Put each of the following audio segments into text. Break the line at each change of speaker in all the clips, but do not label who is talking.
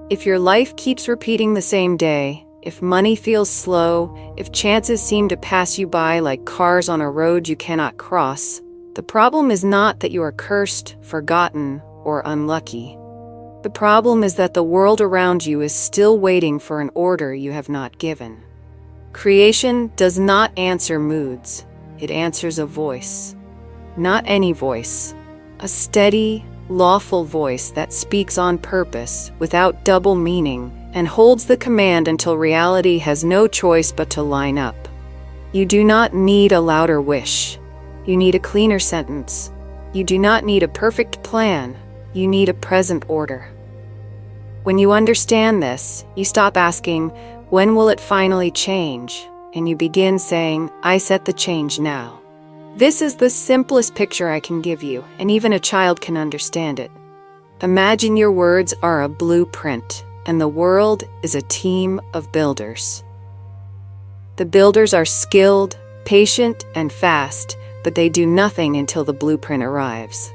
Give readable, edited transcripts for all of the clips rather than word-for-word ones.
If your life keeps repeating the same day, if money feels slow, if chances seem to pass you by like cars on a road you cannot cross, the problem is not that you are cursed, forgotten, or unlucky. The problem is that the world around you is still waiting for an order you have not given. Creation does not answer moods, it answers a voice. Not any voice, a steady, lawful voice that speaks on purpose, without double meaning, and holds the command until reality has no choice but to line up. You do not need a louder wish. You need a cleaner sentence. You do not need a perfect plan. You need a present order. When you understand this, you stop asking, when will it finally change? And you begin saying, I set the change now. This is the simplest picture I can give you, and even a child can understand it. Imagine your words are a blueprint, and the world is a team of builders. The builders are skilled, patient, and fast, but they do nothing until the blueprint arrives.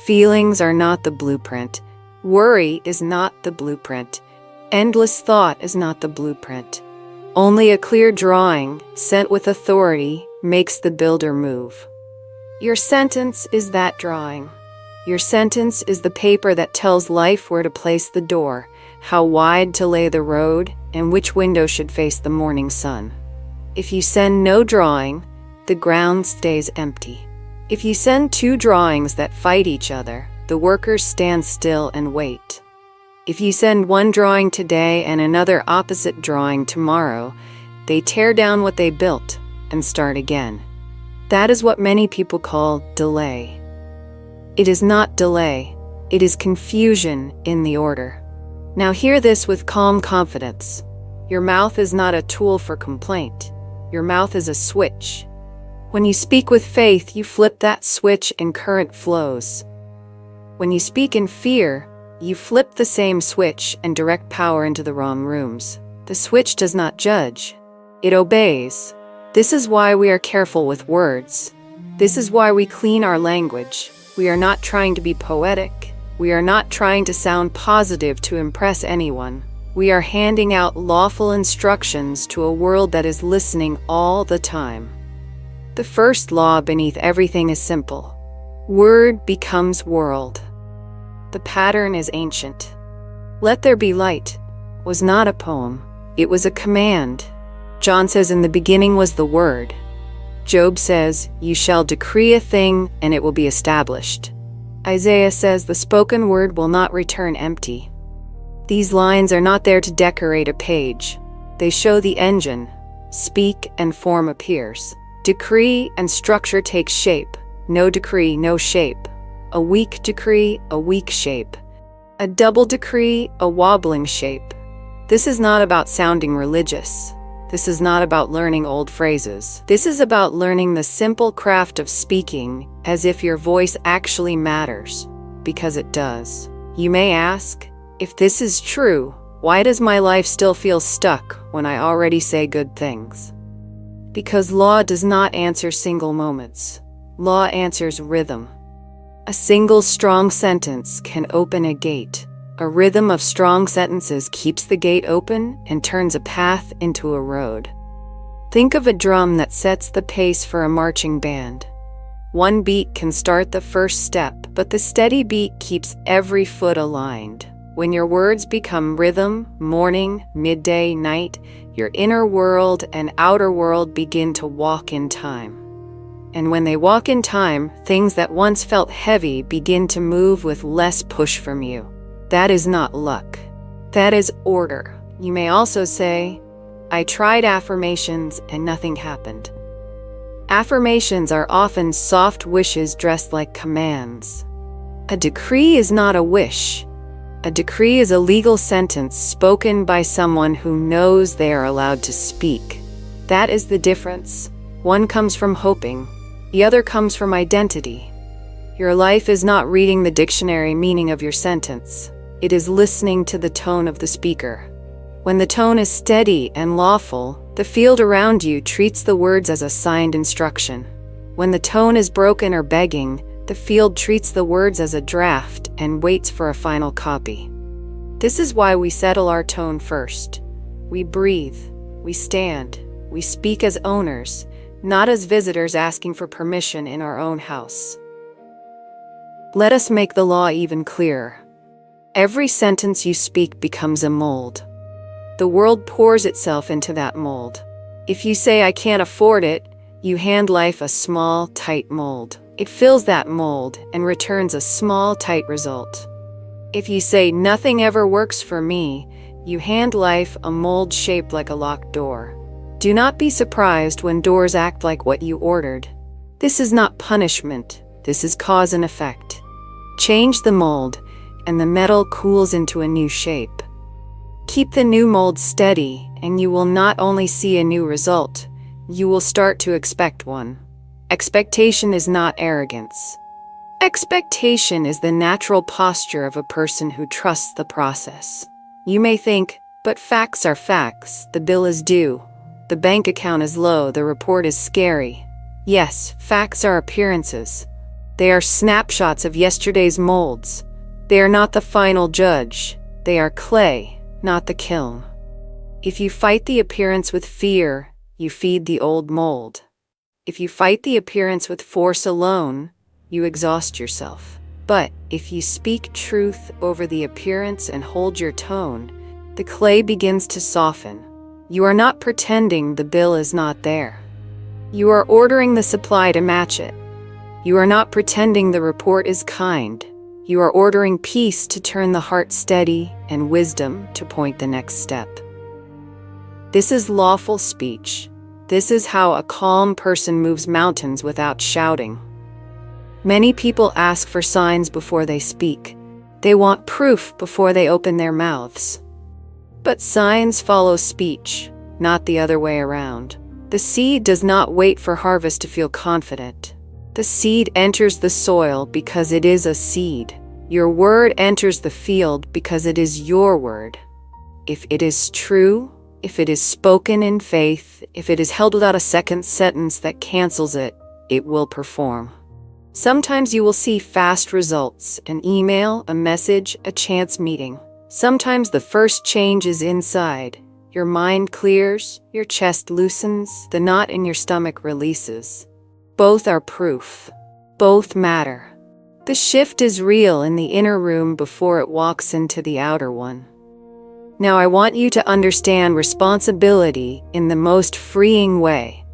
Feelings are not the blueprint. Worry is not the blueprint. Endless thought is not the blueprint. Only a clear drawing, sent with authority, makes the builder move. Your sentence is that drawing. Your sentence is the paper that tells life where to place the door, how wide to lay the road, and which window should face the morning sun. If you send no drawing, the ground stays empty. If you send two drawings that fight each other, the workers stand still and wait. If you send one drawing today and another opposite drawing tomorrow, they tear down what they built and start again. That is what many people call delay. It is not delay, it is confusion in the order. Now hear this with calm confidence. Your mouth is not a tool for complaint. Your mouth is a switch. When you speak with faith, you flip that switch and current flows. When you speak in fear, you flip the same switch and direct power into the wrong rooms. The switch does not judge. It obeys. This is why we are careful with words. This is why we clean our language. We are not trying to be poetic. We are not trying to sound positive to impress anyone. We are handing out lawful instructions to a world that is listening all the time. The first law beneath everything is simple. Word becomes world. The pattern is ancient. Let there be light was not a poem. It was a command. John says, in the beginning was the Word. Job says, you shall decree a thing and it will be established. Isaiah says, the spoken word will not return empty. These lines are not there to decorate a page. They show the engine. Speak and form appears. Decree and structure takes shape. No decree, no shape. A weak decree, a weak shape. A double decree, a wobbling shape. This is not about sounding religious. This is not about learning old phrases. This is about learning the simple craft of speaking as if your voice actually matters, because it does. You may ask, if this is true, why does my life still feel stuck when I already say good things? Because law does not answer single moments. Law answers rhythm. A single strong sentence can open a gate. A rhythm of strong sentences keeps the gate open and turns a path into a road. Think of a drum that sets the pace for a marching band. One beat can start the first step, but the steady beat keeps every foot aligned. When your words become rhythm, morning, midday, night, your inner world and outer world begin to walk in time. And when they walk in time, things that once felt heavy begin to move with less push from you. That is not luck. That is order. You may also say, I tried affirmations and nothing happened. Affirmations are often soft wishes dressed like commands. A decree is not a wish. A decree is a legal sentence spoken by someone who knows they are allowed to speak. That is the difference. One comes from hoping. The other comes from identity. Your life is not reading the dictionary meaning of your sentence. It is listening to the tone of the speaker. When the tone is steady and lawful, the field around you treats the words as a signed instruction. When the tone is broken or begging, the field treats the words as a draft and waits for a final copy. This is why we settle our tone first. We breathe, we stand, we speak as owners, not as visitors asking for permission in our own house. Let us make the law even clearer. Every sentence you speak becomes a mold. The world pours itself into that mold. If you say, "I can't afford it," you hand life a small, tight mold. It fills that mold and returns a small, tight result. If you say, "Nothing ever works for me," you hand life a mold shaped like a locked door. Do not be surprised when doors act like what you ordered. This is not punishment. This is cause and effect. Change the mold, and the metal cools into a new shape. Keep the new mold steady, and you will not only see a new result, you will start to expect one. Expectation is not arrogance. Expectation is the natural posture of a person who trusts the process. You may think, "But facts are facts. The bill is due. The bank account is low. The report is scary." Yes, facts are appearances. They are snapshots of yesterday's molds. They are not the final judge. They are clay, not the kiln. If you fight the appearance with fear, you feed the old mold. If you fight the appearance with force alone, you exhaust yourself. But if you speak truth over the appearance and hold your tone, the clay begins to soften. You are not pretending the bill is not there. You are ordering the supply to match it. You are not pretending the report is kind. You are ordering peace to turn the heart steady and wisdom to point the next step. This is lawful speech. This is how a calm person moves mountains without shouting. Many people ask for signs before they speak. They want proof before they open their mouths. But signs follow speech, not the other way around. The seed does not wait for harvest to feel confident. The seed enters the soil because it is a seed. Your word enters the field because it is your word. If it is true, if it is spoken in faith, if it is held without a second sentence that cancels it, it will perform. Sometimes you will see fast results, an email, a message, a chance meeting. Sometimes the first change is inside. Your mind clears, your chest loosens, the knot in your stomach releases. Both are proof. Both matter. The shift is real in the inner room before it walks into the outer one. Now I want you to understand responsibility in the most freeing way.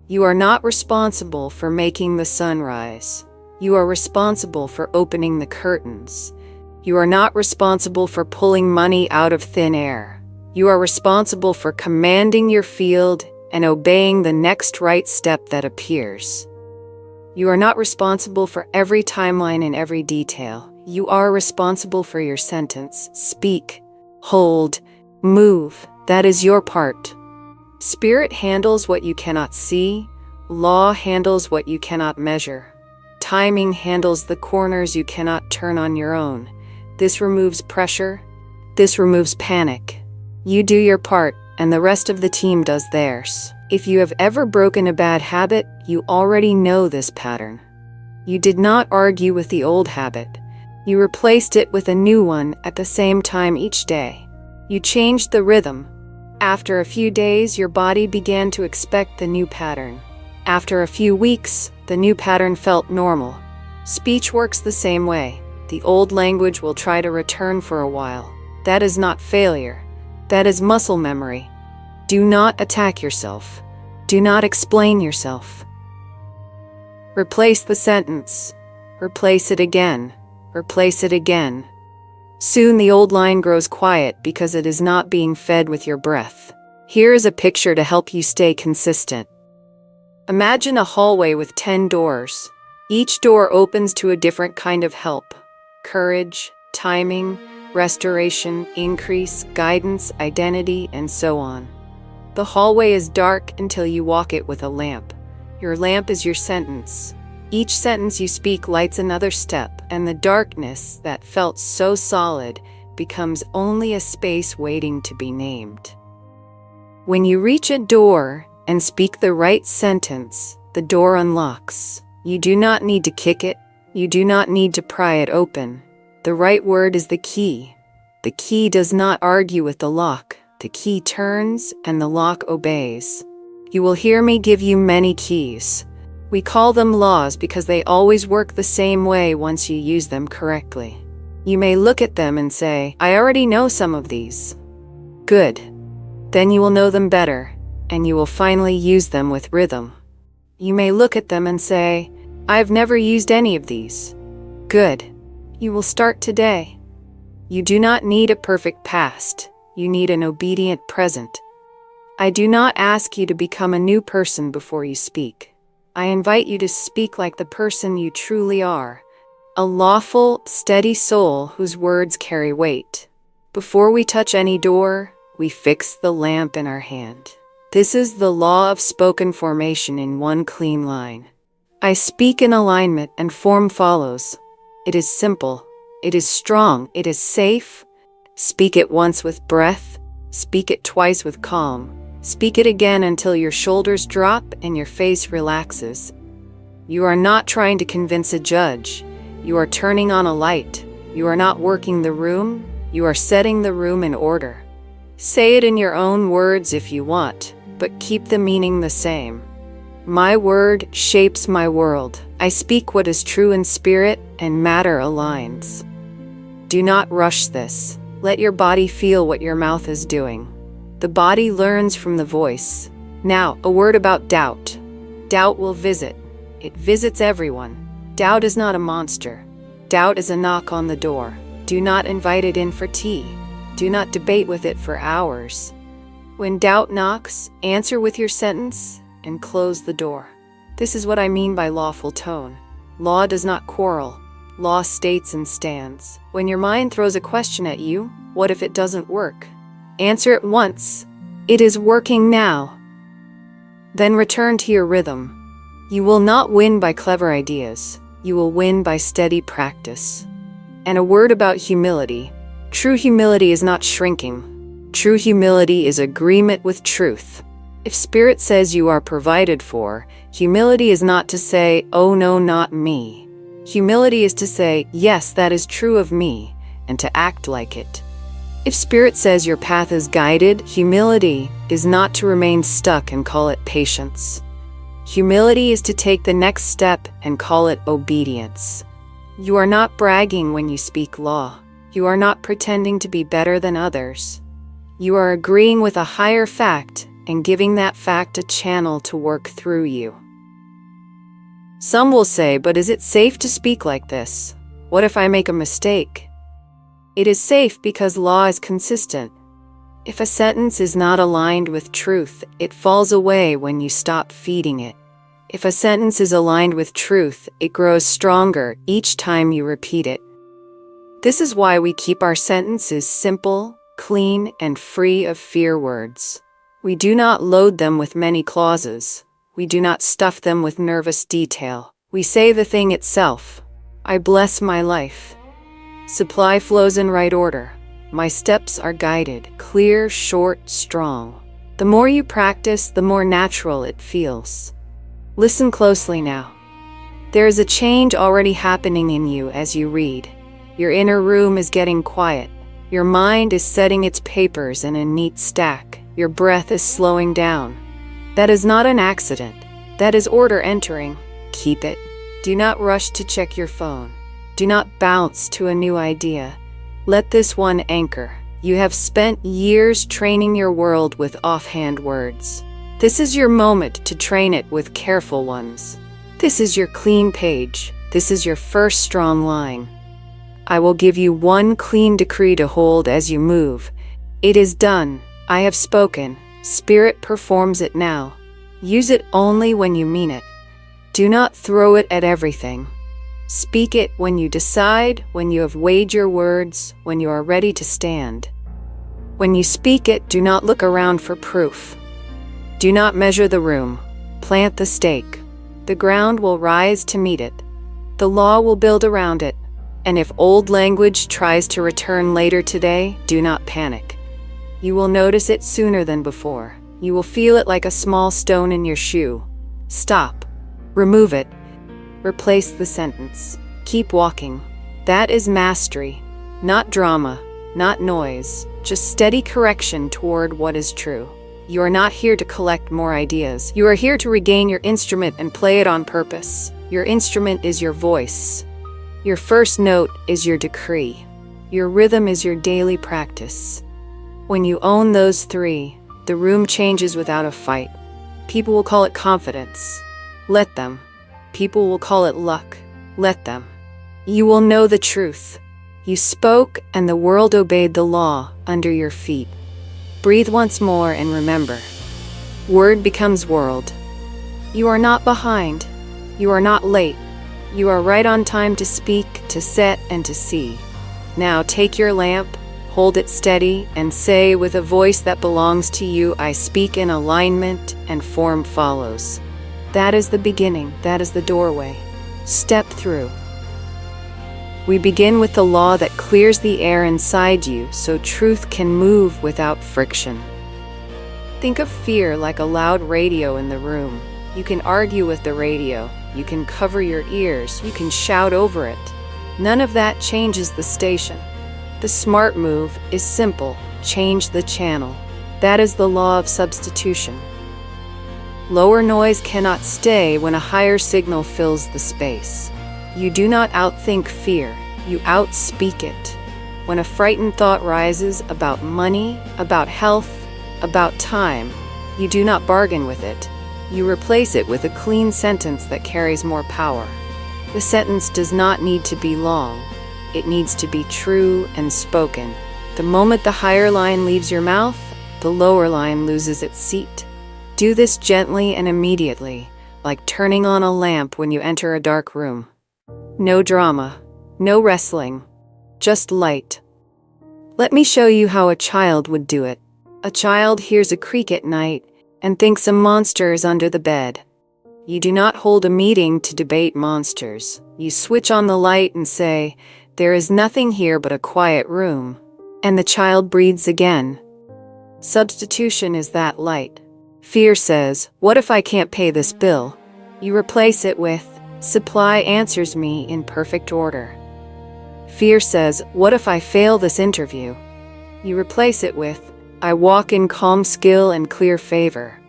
You are not responsible for making the sun rise. You are responsible for opening the curtains. You are not responsible for pulling money out of thin air. You are responsible for commanding your field and obeying the next right step that appears. You are not responsible for every timeline and every detail. You are responsible for your sentence. Speak, hold, move. That is your part. Spirit handles what you cannot see. Law handles what you cannot measure. Timing handles the corners you cannot turn on your own. This removes pressure. This removes panic. You do your part, and the rest of the team does theirs. If you have ever broken a bad habit, you already know this pattern. You did not argue with the old habit. You replaced it with a new one at the same time each day. You changed the rhythm. After a few days, your body began to expect the new pattern. After a few weeks, the new pattern felt normal. Speech works the same way. The old language will try to return for a while. That is not failure. That is muscle memory. Do not attack yourself. Do not explain yourself. Replace the sentence. Replace it again. Replace it again. Soon the old line grows quiet because it is not being fed with your breath. Here is a picture to help you stay consistent. Imagine a hallway with 10 doors. Each door opens to a different kind of help. Courage, timing, restoration, increase, guidance, identity, and so on. The hallway is dark until you walk it with a lamp. Your lamp is your sentence. Each sentence you speak lights another step, and the darkness that felt so solid becomes only a space waiting to be named. When you reach a door and speak the right sentence, the door unlocks. You do not need to kick it. You do not need to pry it open. The right word is the key. The key does not argue with the lock. The key turns and the lock obeys. You will hear me give you many keys. We call them laws because they always work the same way once you use them correctly. You may look at them and say, I already know some of these. Good. Then you will know them better, and you will finally use them with rhythm. You may look at them and say, I've never used any of these. Good. You will start today. You do not need a perfect past. You need an obedient present. I do not ask you to become a new person before you speak. I invite you to speak like the person you truly are, a lawful, steady soul whose words carry weight. Before we touch any door, we fix the lamp in our hand. This is the law of spoken formation in one clean line. I speak in alignment and form follows. It is simple. It is strong. It is safe. Speak it once with breath. Speak it twice with calm. Speak it again until your shoulders drop and your face relaxes. You are not trying to convince a judge. You are turning on a light. You are not working the room. You are setting the room in order. Say it in your own words if you want, but keep the meaning the same. My word shapes my world. I speak what is true in spirit, and matter aligns. Do not rush this. Let your body feel what your mouth is doing. The body learns from the voice. Now, a word about doubt. Doubt will visit. It visits everyone. Doubt is not a monster. Doubt is a knock on the door. Do not invite it in for tea. Do not debate with it for hours. When doubt knocks, answer with your sentence and close the door. This is what I mean by lawful tone. Law does not quarrel. Law states and stands. When your mind throws a question at you, what if it doesn't work? Answer it once. It is working now. Then return to your rhythm. You will not win by clever ideas. You will win by steady practice. And a word about humility. True humility is not shrinking. True humility is agreement with truth. If Spirit says you are provided for, humility is not to say, oh no, not me. Humility is to say, yes, that is true of me, and to act like it. If Spirit says your path is guided, humility is not to remain stuck and call it patience. Humility is to take the next step and call it obedience. You are not bragging when you speak law. You are not pretending to be better than others. You are agreeing with a higher fact and giving that fact a channel to work through you. Some will say, but is it safe to speak like this? What if I make a mistake? It is safe because law is consistent. If a sentence is not aligned with truth, it falls away when you stop feeding it. If a sentence is aligned with truth, it grows stronger each time you repeat it. This is why we keep our sentences simple, clean, and free of fear words. We do not load them with many clauses. We do not stuff them with nervous detail. We say the thing itself. I bless my life. Supply flows in right order. My steps are guided, clear, short, strong. The more you practice, the more natural it feels. Listen closely now. There is a change already happening in you as you read. Your inner room is getting quiet. Your mind is setting its papers in a neat stack. Your breath is slowing down. That is not an accident. That is order entering. Keep it. Do not rush to check your phone. Do not bounce to a new idea. Let this one anchor. You have spent years training your world with offhand words. This is your moment to train it with careful ones. This is your clean page. This is your first strong line. I will give you one clean decree to hold as you move. It is done. I have spoken. Spirit performs it now. Use it only when you mean it. Do not throw it at everything. Speak it when you decide, when you have weighed your words, when you are ready to stand. When you speak it, do not look around for proof. Do not measure the room. Plant the stake. The ground will rise to meet it. The law will build around it. And if old language tries to return later today, do not panic. You will notice it sooner than before. You will feel it like a small stone in your shoe. Stop. Remove it. Replace the sentence. Keep walking. That is mastery. Not drama. not noise, just steady correction toward what is true. You are not here to collect more ideas. You are here to regain your instrument and play it on purpose. Your instrument is your voice. Your first note is your decree. Your rhythm is your daily practice. When you own those three, the room changes without a fight. People will call it confidence. Let them. People will call it luck. Let them. You will know the truth. You spoke, and the world obeyed the law under your feet. Breathe once more and remember. Word becomes world. You are not behind. You are not late. You are right on time to speak, to set, and to see. Now take your lamp, hold it steady, and say with a voice that belongs to you, I speak in alignment, and form follows. That is the beginning. That is the doorway. Step through. We begin with the law that clears the air inside you so truth can move without friction. Think of fear like a loud radio in the room. You can argue with the radio. You can cover your ears. You can shout over it. None of that changes the station. The smart move is simple. Change the channel. That is the law of substitution. Lower noise cannot stay when a higher signal fills the space. You do not outthink fear. You outspeak it. When a frightened thought rises about money, about health, about time, you do not bargain with it. You replace it with a clean sentence that carries more power. The sentence does not need to be long. It needs to be true and spoken. The moment the higher line leaves your mouth, the lower line loses its seat. Do this gently and immediately, like turning on a lamp when you enter a dark room. No drama, no wrestling, just light. Let me show you how a child would do it. A child hears a creak at night and thinks a monster is under the bed. You do not hold a meeting to debate monsters. You switch on the light and say, there is nothing here but a quiet room. And the child breathes again. Substitution is that light. Fear says, what if I can't pay this bill? You replace it with, supply answers me in perfect order. Fear says, what if I fail this interview? You replace it with, I walk in calm skill and clear favor.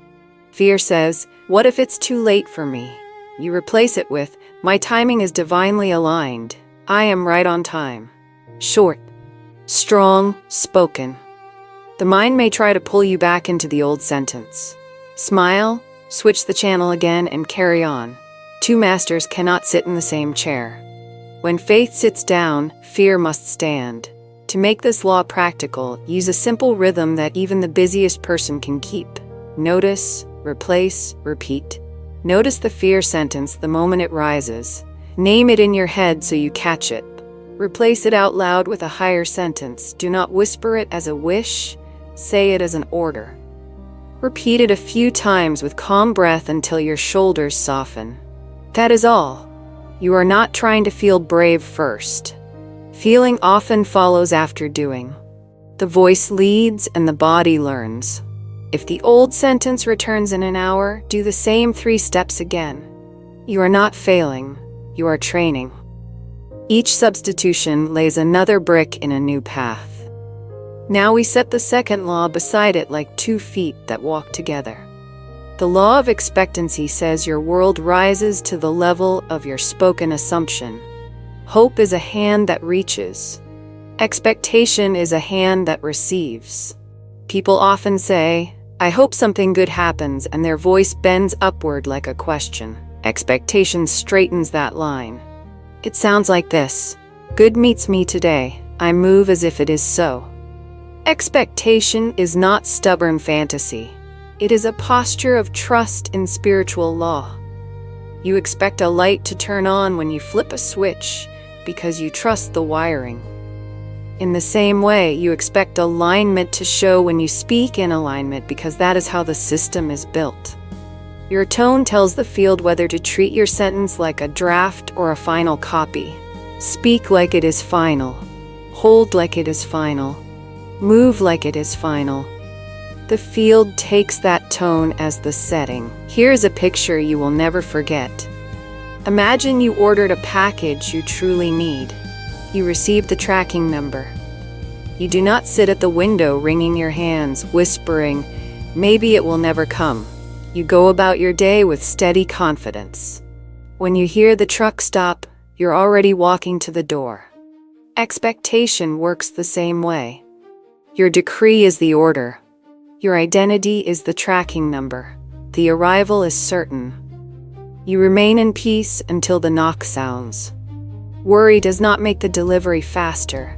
Fear says, what if it's too late for me? You replace it with, my timing is divinely aligned. I am right on time. Short, strong, spoken. The mind may try to pull you back into the old sentence. Smile, switch the channel again, and carry on. Two masters cannot sit in the same chair. When faith sits down, fear must stand. To make this law practical, use a simple rhythm that even the busiest person can keep. Notice, replace, repeat. Notice the fear sentence the moment it rises. Name it in your head so you catch it. Replace it out loud with a higher sentence. Do not whisper it as a wish, say it as an order. Repeat it a few times with calm breath until your shoulders soften. That is all. You are not trying to feel brave first. Feeling often follows after doing. The voice leads and the body learns. If the old sentence returns in an hour, do the same 3 steps again. You are not failing, you are training. Each substitution lays another brick in a new path. Now we set the second law beside it like 2 feet that walk together. The law of expectancy says your world rises to the level of your spoken assumption. Hope is a hand that reaches. Expectation is a hand that receives. People often say, I hope something good happens, and their voice bends upward like a question. Expectation straightens that line. It sounds like this. Good meets me today. I move as if it is so. Expectation is not stubborn fantasy. It is a posture of trust in spiritual law. You expect a light to turn on when you flip a switch because you trust the wiring. In the same way, you expect alignment to show when you speak in alignment because that is how the system is built. Your tone tells the field whether to treat your sentence like a draft or a final copy. Speak like it is final. Hold like it is final. Move like it is final. The field takes that tone as the setting. Here's a picture you will never forget. Imagine you ordered a package you truly need. You received the tracking number. You do not sit at the window wringing your hands, whispering, "Maybe it will never come." You go about your day with steady confidence. When you hear the truck stop, you're already walking to the door. Expectation works the same way. Your decree is the order. Your identity is the tracking number. The arrival is certain. You remain in peace until the knock sounds. Worry does not make the delivery faster.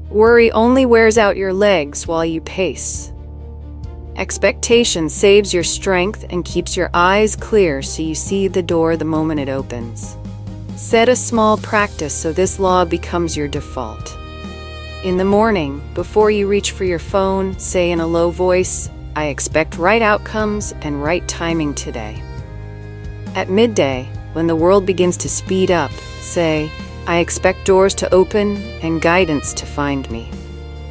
Worry only wears out your legs while you pace. Expectation saves your strength and keeps your eyes clear so you see the door the moment it opens. Set a small practice so this law becomes your default. In the morning, before you reach for your phone, say in a low voice, "I expect right outcomes and right timing today." At midday, when the world begins to speed up, say, "I expect doors to open and guidance to find me."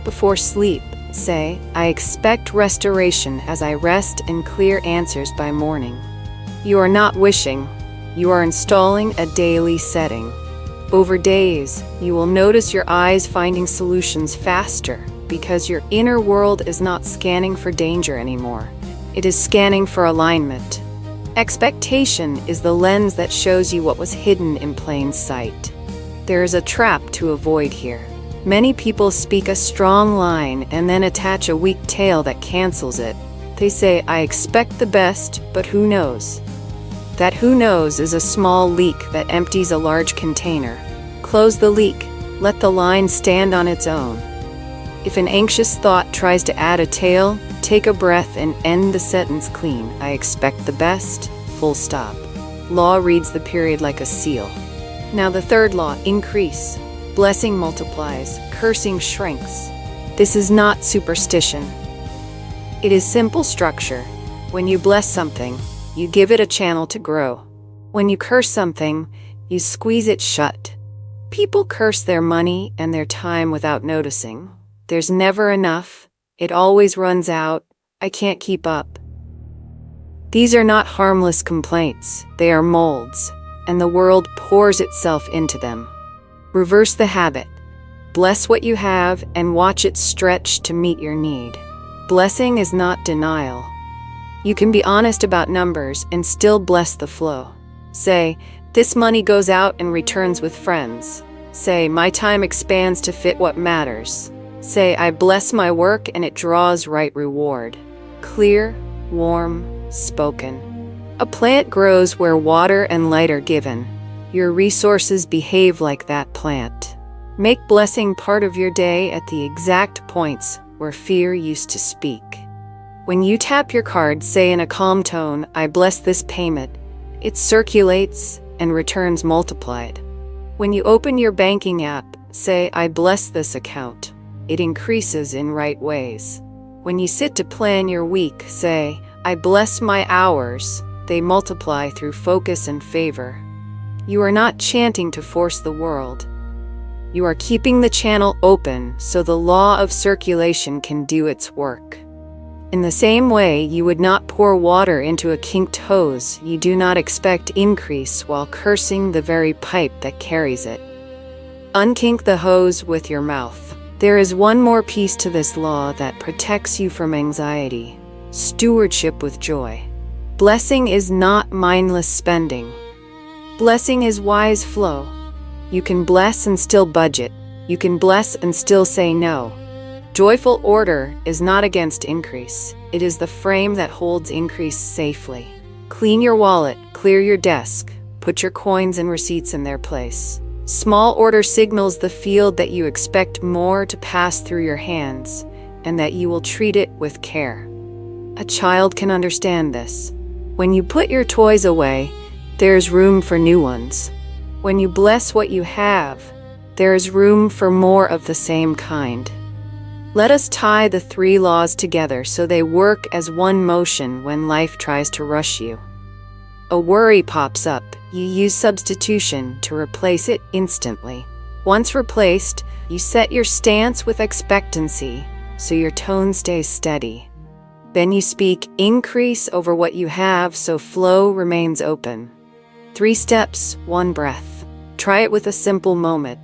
Before sleep, say, "I expect restoration as I rest and clear answers by morning." You are not wishing, you are installing a daily setting. Over days, you will notice your eyes finding solutions faster because your inner world is not scanning for danger anymore. It is scanning for alignment. Expectation is the lens that shows you what was hidden in plain sight. There is a trap to avoid here. Many people speak a strong line and then attach a weak tail that cancels it. They say, "I expect the best, but who knows?" That "who knows" is a small leak that empties a large container. Close the leak. Let the line stand on its own. If an anxious thought tries to add a tail, take a breath and end the sentence clean. "I expect the best, full stop." Law reads the period like a seal. Now the third law, increase. Blessing multiplies, cursing shrinks. This is not superstition. It is simple structure. When you bless something, you give it a channel to grow. When you curse something, you squeeze it shut. People curse their money and their time without noticing. There's never enough. It always runs out. I can't keep up. These are not harmless complaints. They are molds, and the world pours itself into them. Reverse the habit. Bless what you have and watch it stretch to meet your need. Blessing is not denial. You can be honest about numbers and still bless the flow. Say, "This money goes out and returns with friends." Say, "My time expands to fit what matters." Say, "I bless my work and it draws right reward." Clear, warm, spoken. A plant grows where water and light are given. Your resources behave like that plant. Make blessing part of your day at the exact points where fear used to speak. When you tap your card, say in a calm tone, "I bless this payment." It circulates and returns multiplied. When you open your banking app, say, "I bless this account." It increases in right ways. When you sit to plan your week, say, "I bless my hours." They multiply through focus and favor. You are not chanting to force the world. You are keeping the channel open so the law of circulation can do its work. In the same way, you would not pour water into a kinked hose. You do not expect increase while cursing the very pipe that carries it. Unkink the hose with your mouth. There is one more piece to this law that protects you from anxiety. Stewardship with joy. Blessing is not mindless spending. Blessing is wise flow. You can bless and still budget. You can bless and still say no. Joyful order is not against increase. It is the frame that holds increase safely. Clean your wallet, clear your desk, put your coins and receipts in their place. Small order signals the field that you expect more to pass through your hands and that you will treat it with care. A child can understand this. When you put your toys away, there's room for new ones. When you bless what you have, there is room for more of the same kind. Let us tie the three laws together so they work as one motion when life tries to rush you. A worry pops up. You use substitution to replace it instantly. Once replaced, you set your stance with expectancy so your tone stays steady. Then you speak increase over what you have so flow remains open. 3 steps, 1 breath. Try it with a simple moment.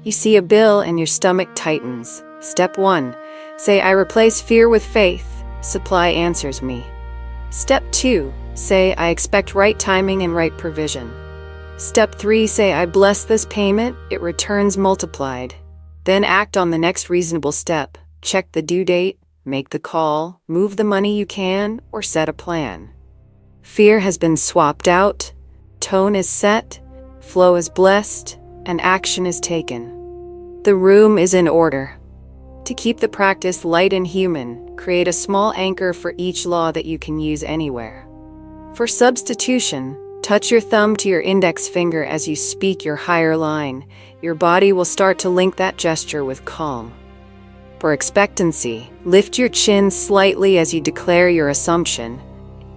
You see a bill and your stomach tightens. Step 1. Say, I replace fear with faith. Supply answers me. Step 2. Say, I expect right timing and right provision. Step 3. Say, I bless this payment. It returns multiplied. Then act on the next reasonable step. Check the due date, make the call, move the money you can, or set a plan. Fear has been swapped out, tone is set, flow is blessed, and action is taken. The room is in order. To keep the practice light and human, create a small anchor for each law that you can use anywhere. For substitution, touch your thumb to your index finger as you speak your higher line. Your body will start to link that gesture with calm. For expectancy, lift your chin slightly as you declare your assumption.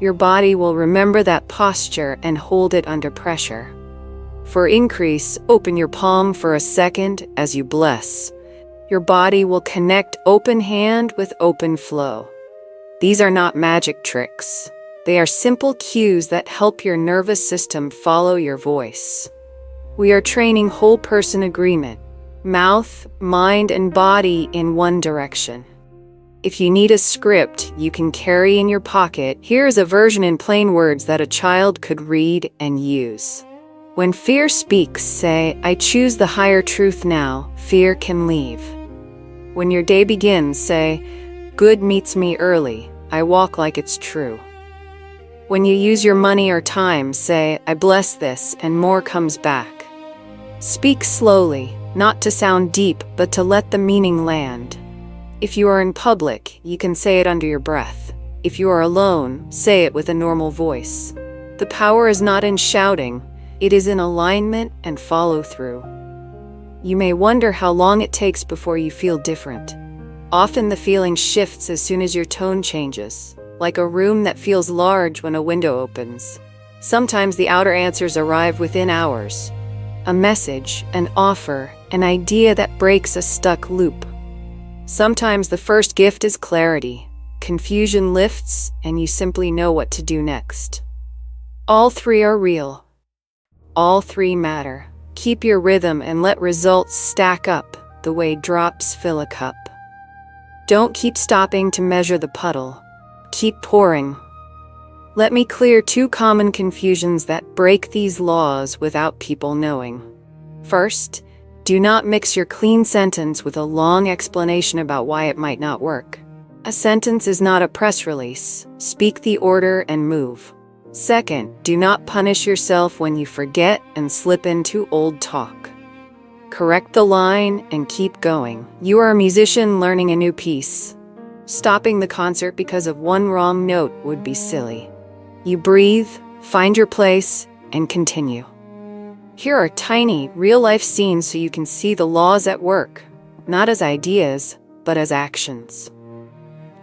Your body will remember that posture and hold it under pressure. For increase, open your palm for a second as you bless. Your body will connect open hand with open flow. These are not magic tricks. They are simple cues that help your nervous system follow your voice. We are training whole person agreement, mouth, mind, and body in one direction. If you need a script you can carry in your pocket, here is a version in plain words that a child could read and use. When fear speaks, say, I choose the higher truth now, fear can leave. When your day begins, say, good meets me early, I walk like it's true. When you use your money or time, say, I bless this, and more comes back. Speak slowly, not to sound deep, but to let the meaning land. If you are in public, you can say it under your breath. If you are alone, say it with a normal voice. The power is not in shouting, it is in alignment and follow-through. You may wonder how long it takes before you feel different. Often the feeling shifts as soon as your tone changes, like a room that feels large when a window opens. Sometimes the outer answers arrive within hours. A message, an offer, an idea that breaks a stuck loop. Sometimes the first gift is clarity. Confusion lifts, and you simply know what to do next. All three are real. All three matter. Keep your rhythm and let results stack up, the way drops fill a cup. Don't keep stopping to measure the puddle. Keep pouring. Let me clear two common confusions that break these laws without people knowing. First, do not mix your clean sentence with a long explanation about why it might not work. A sentence is not a press release. Speak the order and move. Second, do not punish yourself when you forget and slip into old talk. Correct the line and keep going. You are a musician learning a new piece. Stopping the concert because of one wrong note would be silly. You breathe, find your place, and continue. Here are tiny, real-life scenes so you can see the laws at work, not as ideas, but as actions.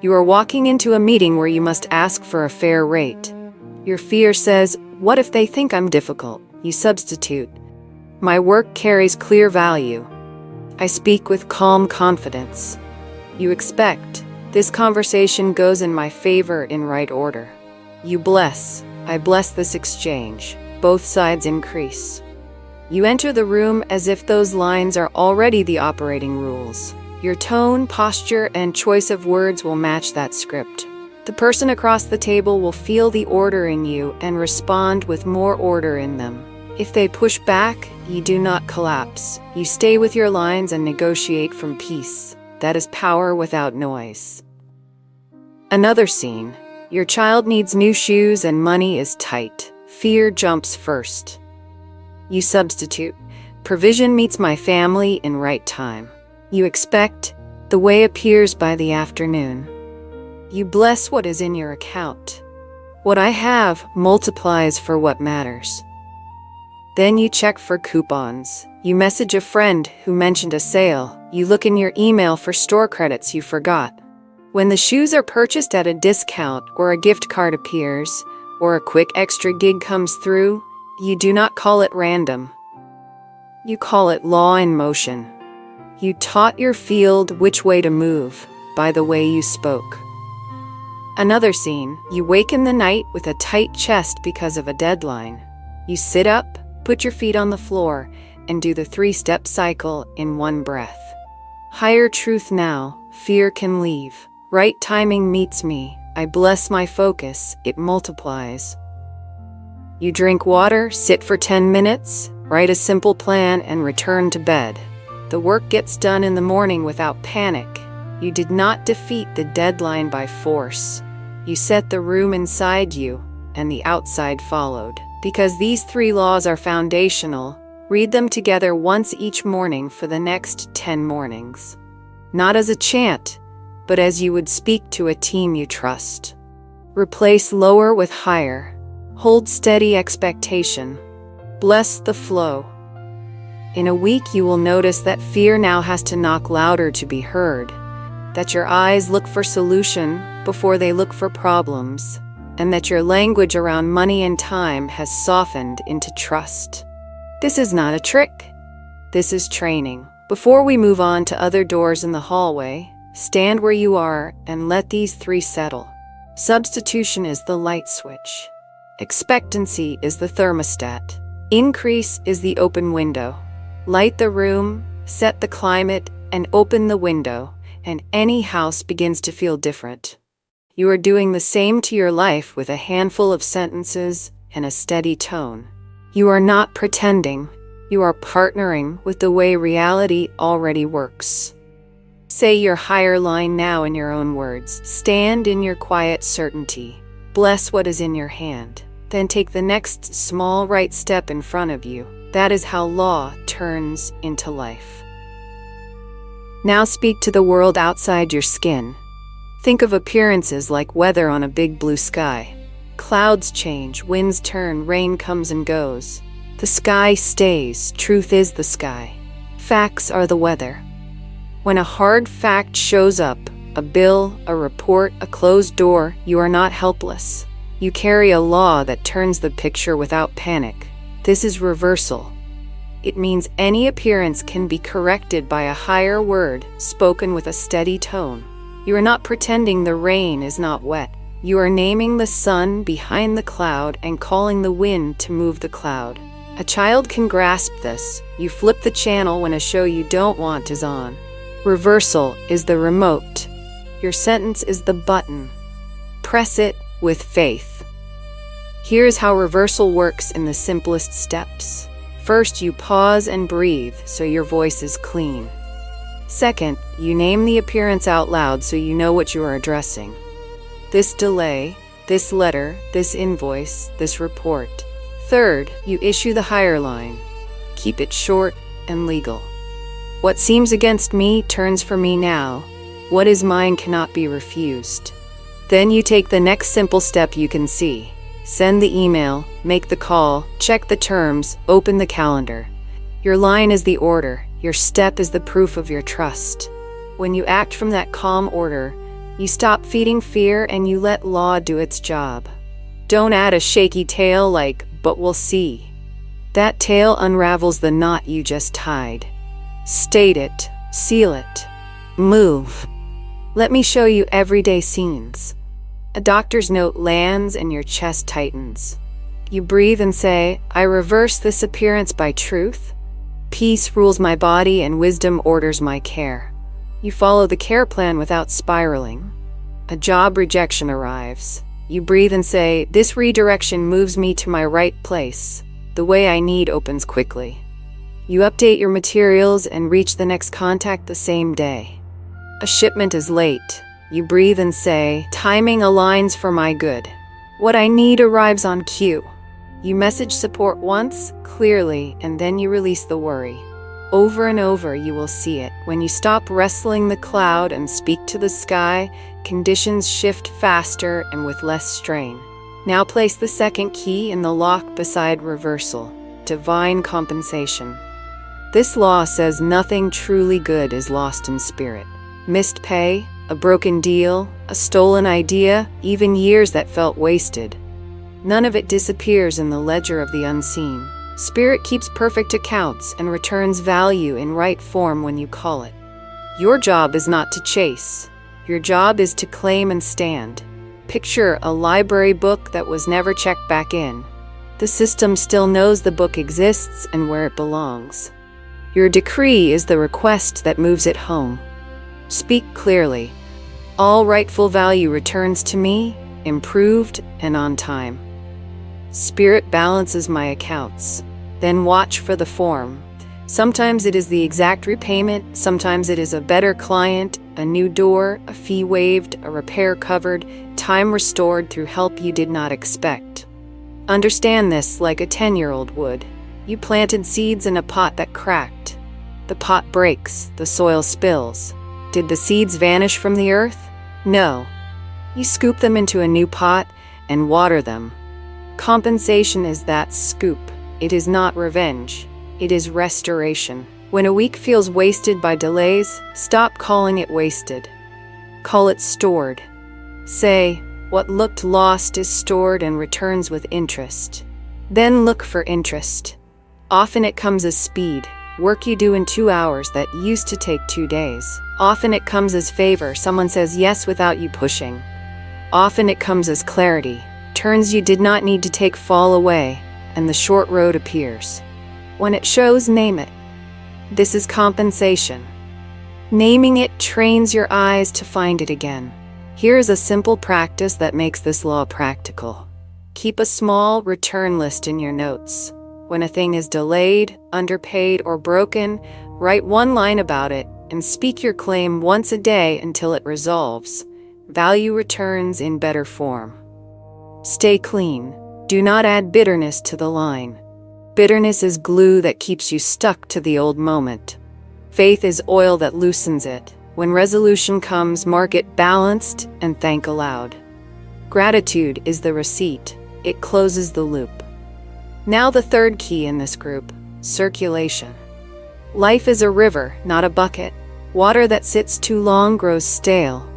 You are walking into a meeting where you must ask for a fair rate. Your fear says, what if they think I'm difficult? You substitute. My work carries clear value. I speak with calm confidence. You expect. This conversation goes in my favor in right order. You bless. I bless this exchange. Both sides increase. You enter the room as if those lines are already the operating rules. Your tone, posture, and choice of words will match that script. The person across the table will feel the order in you and respond with more order in them. If they push back, you do not collapse. You stay with your lines and negotiate from peace. That is power without noise. Another scene. Your child needs new shoes and money is tight. Fear jumps first. You substitute. Provision meets my family in right time. You expect. The way appears by the afternoon. You bless what is in your account. What I have multiplies for what matters. Then you check for coupons. You message a friend who mentioned a sale. You look in your email for store credits you forgot. When the shoes are purchased at a discount or a gift card appears, or a quick extra gig comes through, you do not call it random. You call it law in motion. You taught your field which way to move by the way you spoke. Another scene. You wake in the night with a tight chest because of a deadline. You sit up, put your feet on the floor, and do the 3-step cycle in one breath. Higher truth now, fear can leave. Right timing meets me. I bless my focus, it multiplies. You drink water, sit for 10 minutes, write a simple plan, and return to bed. The work gets done in the morning without panic. You did not defeat the deadline by force. You set the room inside you, and the outside followed. Because these 3 laws are foundational, read them together once each morning for the next 10 mornings. Not as a chant, but as you would speak to a team you trust. Replace lower with higher. Hold steady expectation. Bless the flow. In a week, you will notice that fear now has to knock louder to be heard, that your eyes look for solution before they look for problems, and that your language around money and time has softened into trust. This is not a trick. This is training. Before we move on to other doors in the hallway, stand where you are and let these 3 settle. Substitution is the light switch. Expectancy is the thermostat. Increase is the open window. Light the room, set the climate, and open the window, and any house begins to feel different. You are doing the same to your life with a handful of sentences and a steady tone. You are not pretending. You are partnering with the way reality already works. Say your higher line now in your own words. Stand in your quiet certainty. Bless what is in your hand. Then take the next small right step in front of you. That is how law turns into life. Now speak to the world outside your skin. Think of appearances like weather on a big blue sky. Clouds change, winds turn, rain comes and goes. The sky stays, truth is the sky. Facts are the weather. When a hard fact shows up, a bill, a report, a closed door, you are not helpless. You carry a law that turns the picture without panic. This is reversal. It means any appearance can be corrected by a higher word spoken with a steady tone. You are not pretending the rain is not wet. You are naming the sun behind the cloud and calling the wind to move the cloud. A child can grasp this. You flip the channel when a show you don't want is on. Reversal is the remote. Your sentence is the button. Press it with faith. Here's how reversal works in the simplest steps. First, you pause and breathe so your voice is clean. Second, you name the appearance out loud so you know what you are addressing. This delay, this letter, this invoice, this report. Third, you issue the higher line. Keep it short and legal. What seems against me turns for me now. What is mine cannot be refused. Then you take the next simple step you can see. Send the email, make the call, check the terms, open the calendar. Your line is the order. Your step is the proof of your trust. When you act from that calm order, you stop feeding fear and you let law do its job. Don't add a shaky tail like, but we'll see. That tail unravels the knot you just tied. State it, seal it, move. Let me show you everyday scenes. A doctor's note lands and your chest tightens. You breathe and say, I reverse this appearance by truth. Peace rules my body and wisdom orders my care. You follow the care plan without spiraling. A job rejection arrives. You breathe and say, this redirection moves me to my right place. The way I need opens quickly. You update your materials and reach the next contact the same day. A shipment is late. You breathe and say, timing aligns for my good. What I need arrives on cue. You message support once, clearly, and then you release the worry. Over and over you will see it. When you stop wrestling the cloud and speak to the sky, conditions shift faster and with less strain. Now place the second key in the lock beside reversal, divine compensation. This law says nothing truly good is lost in spirit. Missed pay, a broken deal, a stolen idea, even years that felt wasted. None of it disappears in the ledger of the unseen. Spirit keeps perfect accounts and returns value in right form when you call it. Your job is not to chase. Your job is to claim and stand. Picture a library book that was never checked back in. The system still knows the book exists and where it belongs. Your decree is the request that moves it home. Speak clearly. All rightful value returns to me, improved and on time. Spirit balances my accounts. Then watch for the form. Sometimes it is the exact repayment, sometimes it is a better client, a new door, a fee waived, a repair covered, time restored through help you did not expect. Understand this like a 10-year-old would. You planted seeds in a pot that cracked. The pot breaks, the soil spills. Did the seeds vanish from the earth? No. You scoop them into a new pot and water them. Compensation is that scoop. It is not revenge. It is restoration. When a week feels wasted by delays, stop calling it wasted. Call it stored. Say, what looked lost is stored and returns with interest. Then look for interest. Often it comes as speed, work you do in 2 hours that used to take 2 days. Often it comes as favor, someone says yes without you pushing. Often it comes as clarity, turns you did not need to take fall away, and the short road appears. When it shows, name it. This is compensation. Naming it trains your eyes to find it again. Here is a simple practice that makes this law practical. Keep a small return list in your notes. When a thing is delayed, underpaid, or broken, write 1 line about it and speak your claim once a day until it resolves. Value returns in better form. Stay clean. Do not add bitterness to the line. Bitterness is glue that keeps you stuck to the old moment. Faith is oil that loosens it. When resolution comes, mark it balanced and thank aloud. Gratitude is the receipt. It closes the loop. Now the third key in this group, circulation. Life is a river, not a bucket. Water that sits too long grows stale.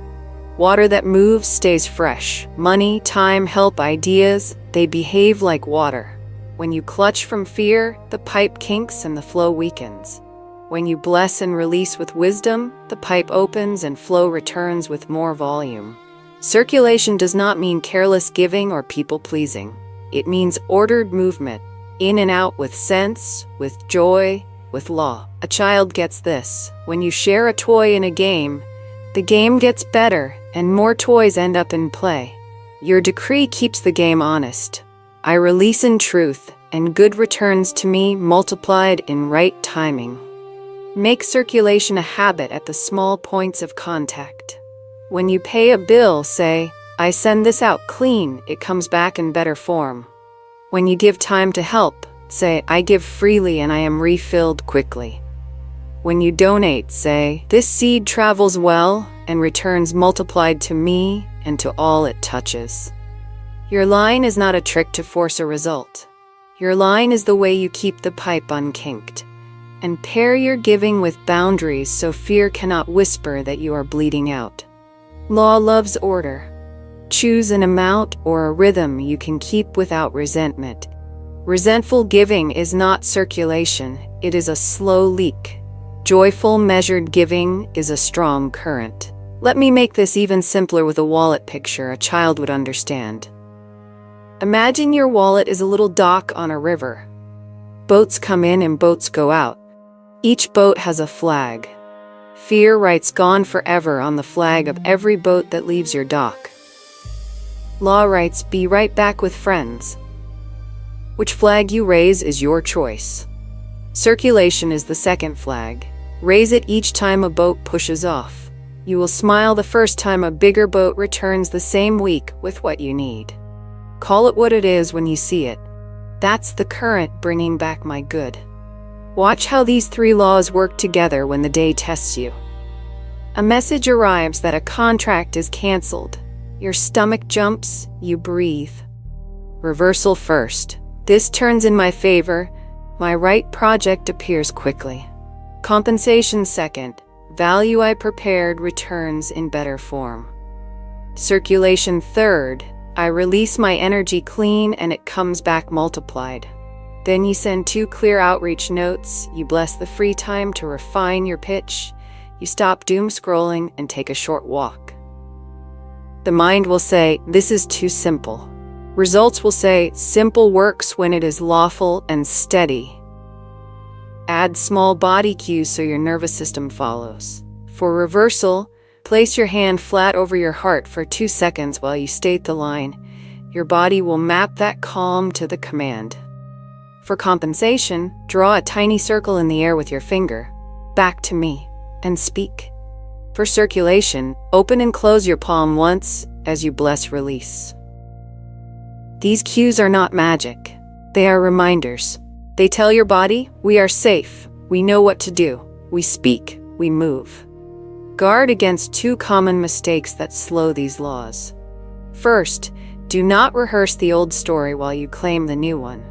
Water that moves stays fresh. Money, time, help, ideas, they behave like water. When you clutch from fear, the pipe kinks and the flow weakens. When you bless and release with wisdom, the pipe opens and flow returns with more volume. Circulation does not mean careless giving or people-pleasing. It means ordered movement, in and out with sense, with joy, with law. A child gets this. When you share a toy in a game, the game gets better and more toys end up in play. Your decree keeps the game honest. I release in truth, and good returns to me multiplied in right timing. Make circulation a habit at the small points of contact. When you pay a bill, say, I send this out clean, it comes back in better form. When you give time to help, say, I give freely and I am refilled quickly. When you donate, say, this seed travels well and returns multiplied to me and to all it touches. Your line is not a trick to force a result. Your line is the way you keep the pipe unkinked. And pair your giving with boundaries so fear cannot whisper that you are bleeding out. Law loves order. Choose an amount or a rhythm you can keep without resentment. Resentful giving is not circulation, it is a slow leak. Joyful, measured giving is a strong current. Let me make this even simpler with a wallet picture a child would understand. Imagine your wallet is a little dock on a river. Boats come in and boats go out. Each boat has a flag. Fear writes gone forever on the flag of every boat that leaves your dock. Law writes be right back with friends. Which flag you raise is your choice. Circulation is the second flag. Raise it each time a boat pushes off. You will smile the first time a bigger boat returns the same week with what you need. Call it what it is when you see it. That's the current bringing back my good. Watch how these 3 laws work together when the day tests you. A message arrives that a contract is canceled. Your stomach jumps, you breathe. Reversal first. This turns in my favor. My right project appears quickly. Compensation second. Value I prepared returns in better form. Circulation third. I release my energy clean and it comes back multiplied. Then you send 2 clear outreach notes, you bless the free time to refine your pitch, you stop doom scrolling and take a short walk. The mind will say, this is too simple. Results will say, simple works when it is lawful and steady. Add small body cues so your nervous system follows. For reversal, place your hand flat over your heart for 2 seconds while you state the line. Your body will map that calm to the command. For compensation, draw a tiny circle in the air with your finger. Back to me, and speak. For circulation, open and close your palm once as you bless release. These cues are not magic. They are reminders. They tell your body, we are safe, we know what to do, we speak, we move. Guard against 2 common mistakes that slow these laws. First, do not rehearse the old story while you claim the new one.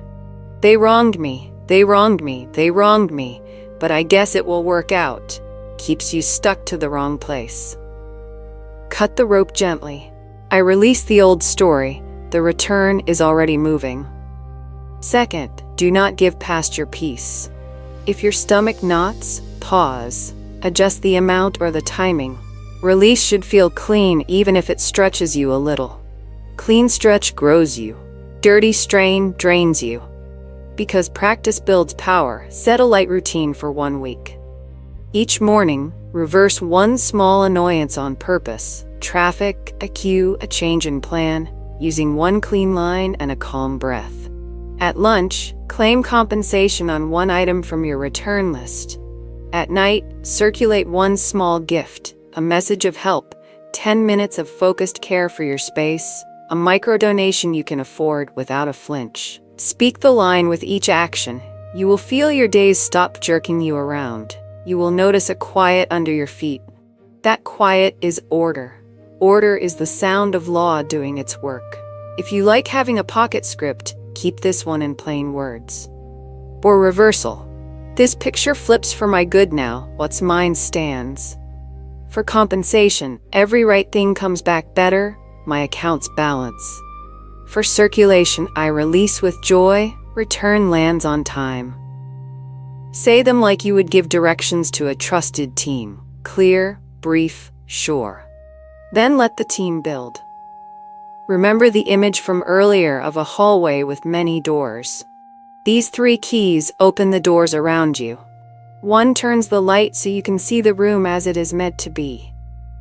They wronged me, they wronged me, they wronged me, but I guess it will work out. Keeps you stuck to the wrong place. Cut the rope gently. I release the old story, the return is already moving. Second, do not give past your peace. If your stomach knots, pause. Adjust the amount or the timing. Release should feel clean even if it stretches you a little. Clean stretch grows you. Dirty strain drains you. Because practice builds power, set a light routine for 1 week. Each morning, reverse 1 small annoyance on purpose. Traffic, a cue, a change in plan, using 1 clean line and a calm breath. At lunch, claim compensation on 1 item from your return list. At night, circulate 1 small gift, a message of help, 10 minutes of focused care for your space, a micro-donation you can afford without a flinch. Speak the line with each action. You will feel your days stop jerking you around. You will notice a quiet under your feet. That quiet is order. Order is the sound of law doing its work. If you like having a pocket script, keep this one in plain words. For reversal, this picture flips for my good now, what's mine stands. For compensation, every right thing comes back better, my accounts balance. For circulation, I release with joy, return lands on time. Say them like you would give directions to a trusted team. Clear, brief, sure. Then let the team build. Remember the image from earlier of a hallway with many doors. These 3 keys open the doors around you. 1 turns the light so you can see the room as it is meant to be.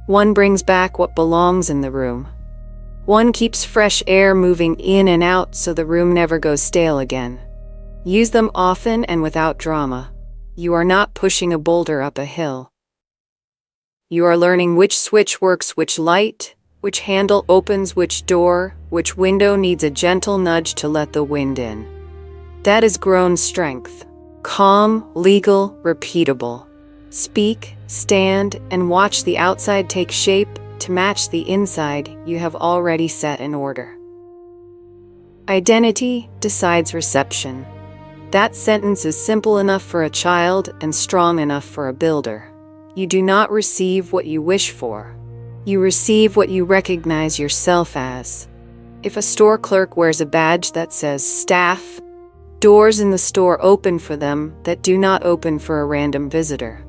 1 brings back what belongs in the room. 1 keeps fresh air moving in and out so the room never goes stale again. Use them often and without drama. You are not pushing a boulder up a hill. You are learning which switch works which light, which handle opens which door, which window needs a gentle nudge to let the wind in. That is grown strength. Calm, legal, repeatable. Speak, stand, and watch the outside take shape to match the inside you have already set in order. Identity decides reception. That sentence is simple enough for a child and strong enough for a builder. You do not receive what you wish for. You receive what you recognize yourself as. If a store clerk wears a badge that says staff, doors in the store open for them that do not open for a random visitor.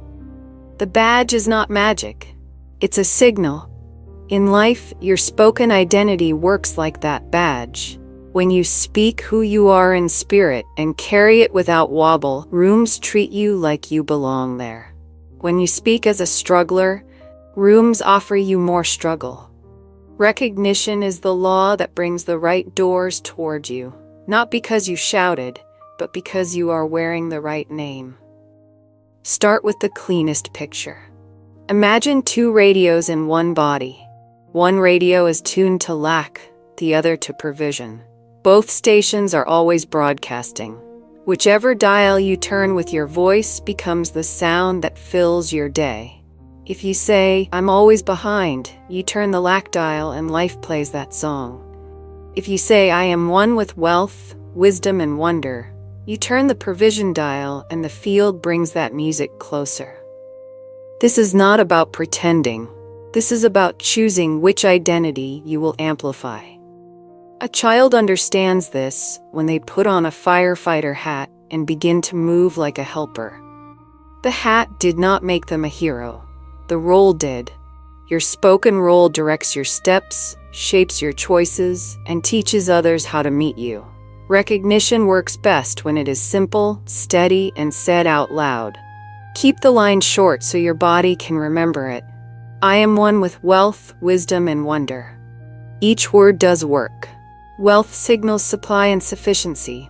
The badge is not magic. It's a signal. In life, your spoken identity works like that badge. When you speak who you are in spirit and carry it without wobble, rooms treat you like you belong there. When you speak as a struggler, rooms offer you more struggle. Recognition is the law that brings the right doors toward you, not because you shouted, but because you are wearing the right name. Start with the cleanest picture. Imagine 2 radios in 1 body. 1 radio is tuned to lack, the other to provision. Both stations are always broadcasting. Whichever dial you turn with your voice becomes the sound that fills your day. If you say, I'm always behind, you turn the lack dial and life plays that song. If you say, I am one with wealth, wisdom, and wonder, you turn the provision dial and the field brings that music closer. This is not about pretending. This is about choosing which identity you will amplify. A child understands this when they put on a firefighter hat and begin to move like a helper. The hat did not make them a hero. The role did. Your spoken role directs your steps, shapes your choices, and teaches others how to meet you. Recognition works best when it is simple, steady, and said out loud. Keep the line short so your body can remember it. I am one with wealth, wisdom, and wonder. Each word does work. Wealth signals supply and sufficiency.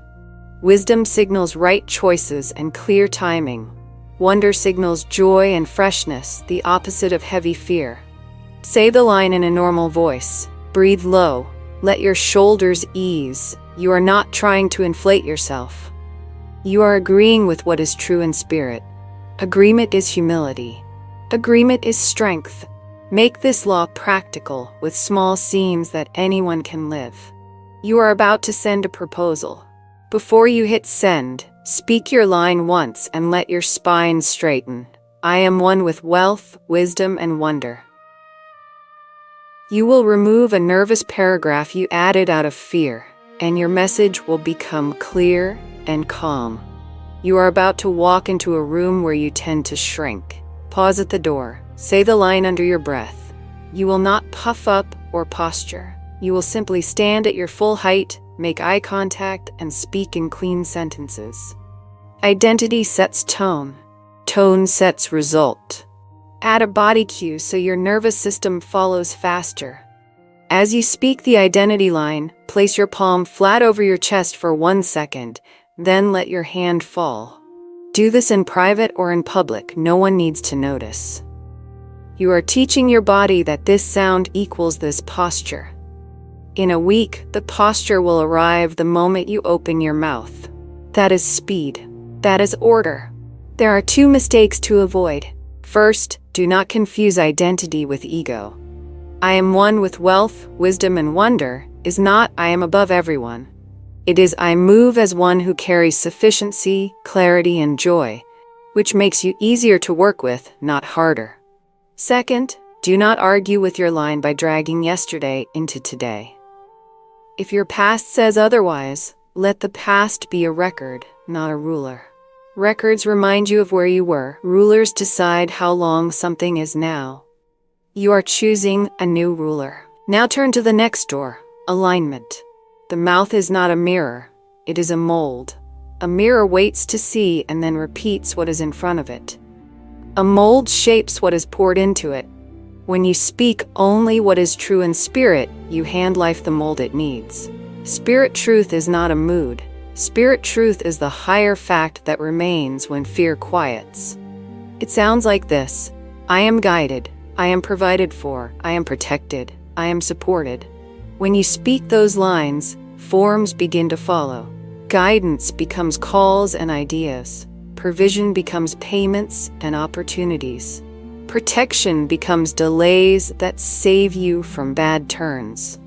Wisdom signals right choices and clear timing. Wonder signals joy and freshness, the opposite of heavy fear. Say the line in a normal voice. Breathe low. Let your shoulders ease. You are not trying to inflate yourself. You are agreeing with what is true in spirit. Agreement is humility. Agreement is strength. Make this law practical with small seams that anyone can live. You are about to send a proposal. Before you hit send, speak your line once and let your spine straighten. I am one with wealth, wisdom, and wonder. You will remove a nervous paragraph you added out of fear, and your message will become clear and calm. You are about to walk into a room where you tend to shrink. Pause at the door. Say the line under your breath. You will not puff up or posture. You will simply stand at your full height, make eye contact, and speak in clean sentences. Identity sets tone. Tone sets result. Add a body cue so your nervous system follows faster. As you speak the identity line, place your palm flat over your chest for 1 second, then let your hand fall. Do this in private or in public, no one needs to notice. You are teaching your body that this sound equals this posture. In a week, the posture will arrive the moment you open your mouth. That is speed. That is order. There are 2 mistakes to avoid. First, do not confuse identity with ego. I am one with wealth, wisdom, and wonder is not I am above everyone. It is I move as one who carries sufficiency, clarity, and joy, which makes you easier to work with, not harder. Second, do not argue with your line by dragging yesterday into today. If your past says otherwise, let the past be a record, not a ruler. Records remind you of where you were. Rulers decide how long something is now. You are choosing a new ruler. Now turn to the next door, alignment. The mouth is not a mirror, it is a mold. A mirror waits to see and then repeats what is in front of it. A mold shapes what is poured into it. When you speak only what is true in spirit, you hand life the mold it needs. Spirit truth is not a mood. Spirit truth is the higher fact that remains when fear quiets. It sounds like this: I am guided, I am provided for, I am protected, I am supported. When you speak those lines, forms begin to follow. Guidance becomes calls and ideas. Provision becomes payments and opportunities. Protection becomes delays that save you from bad turns.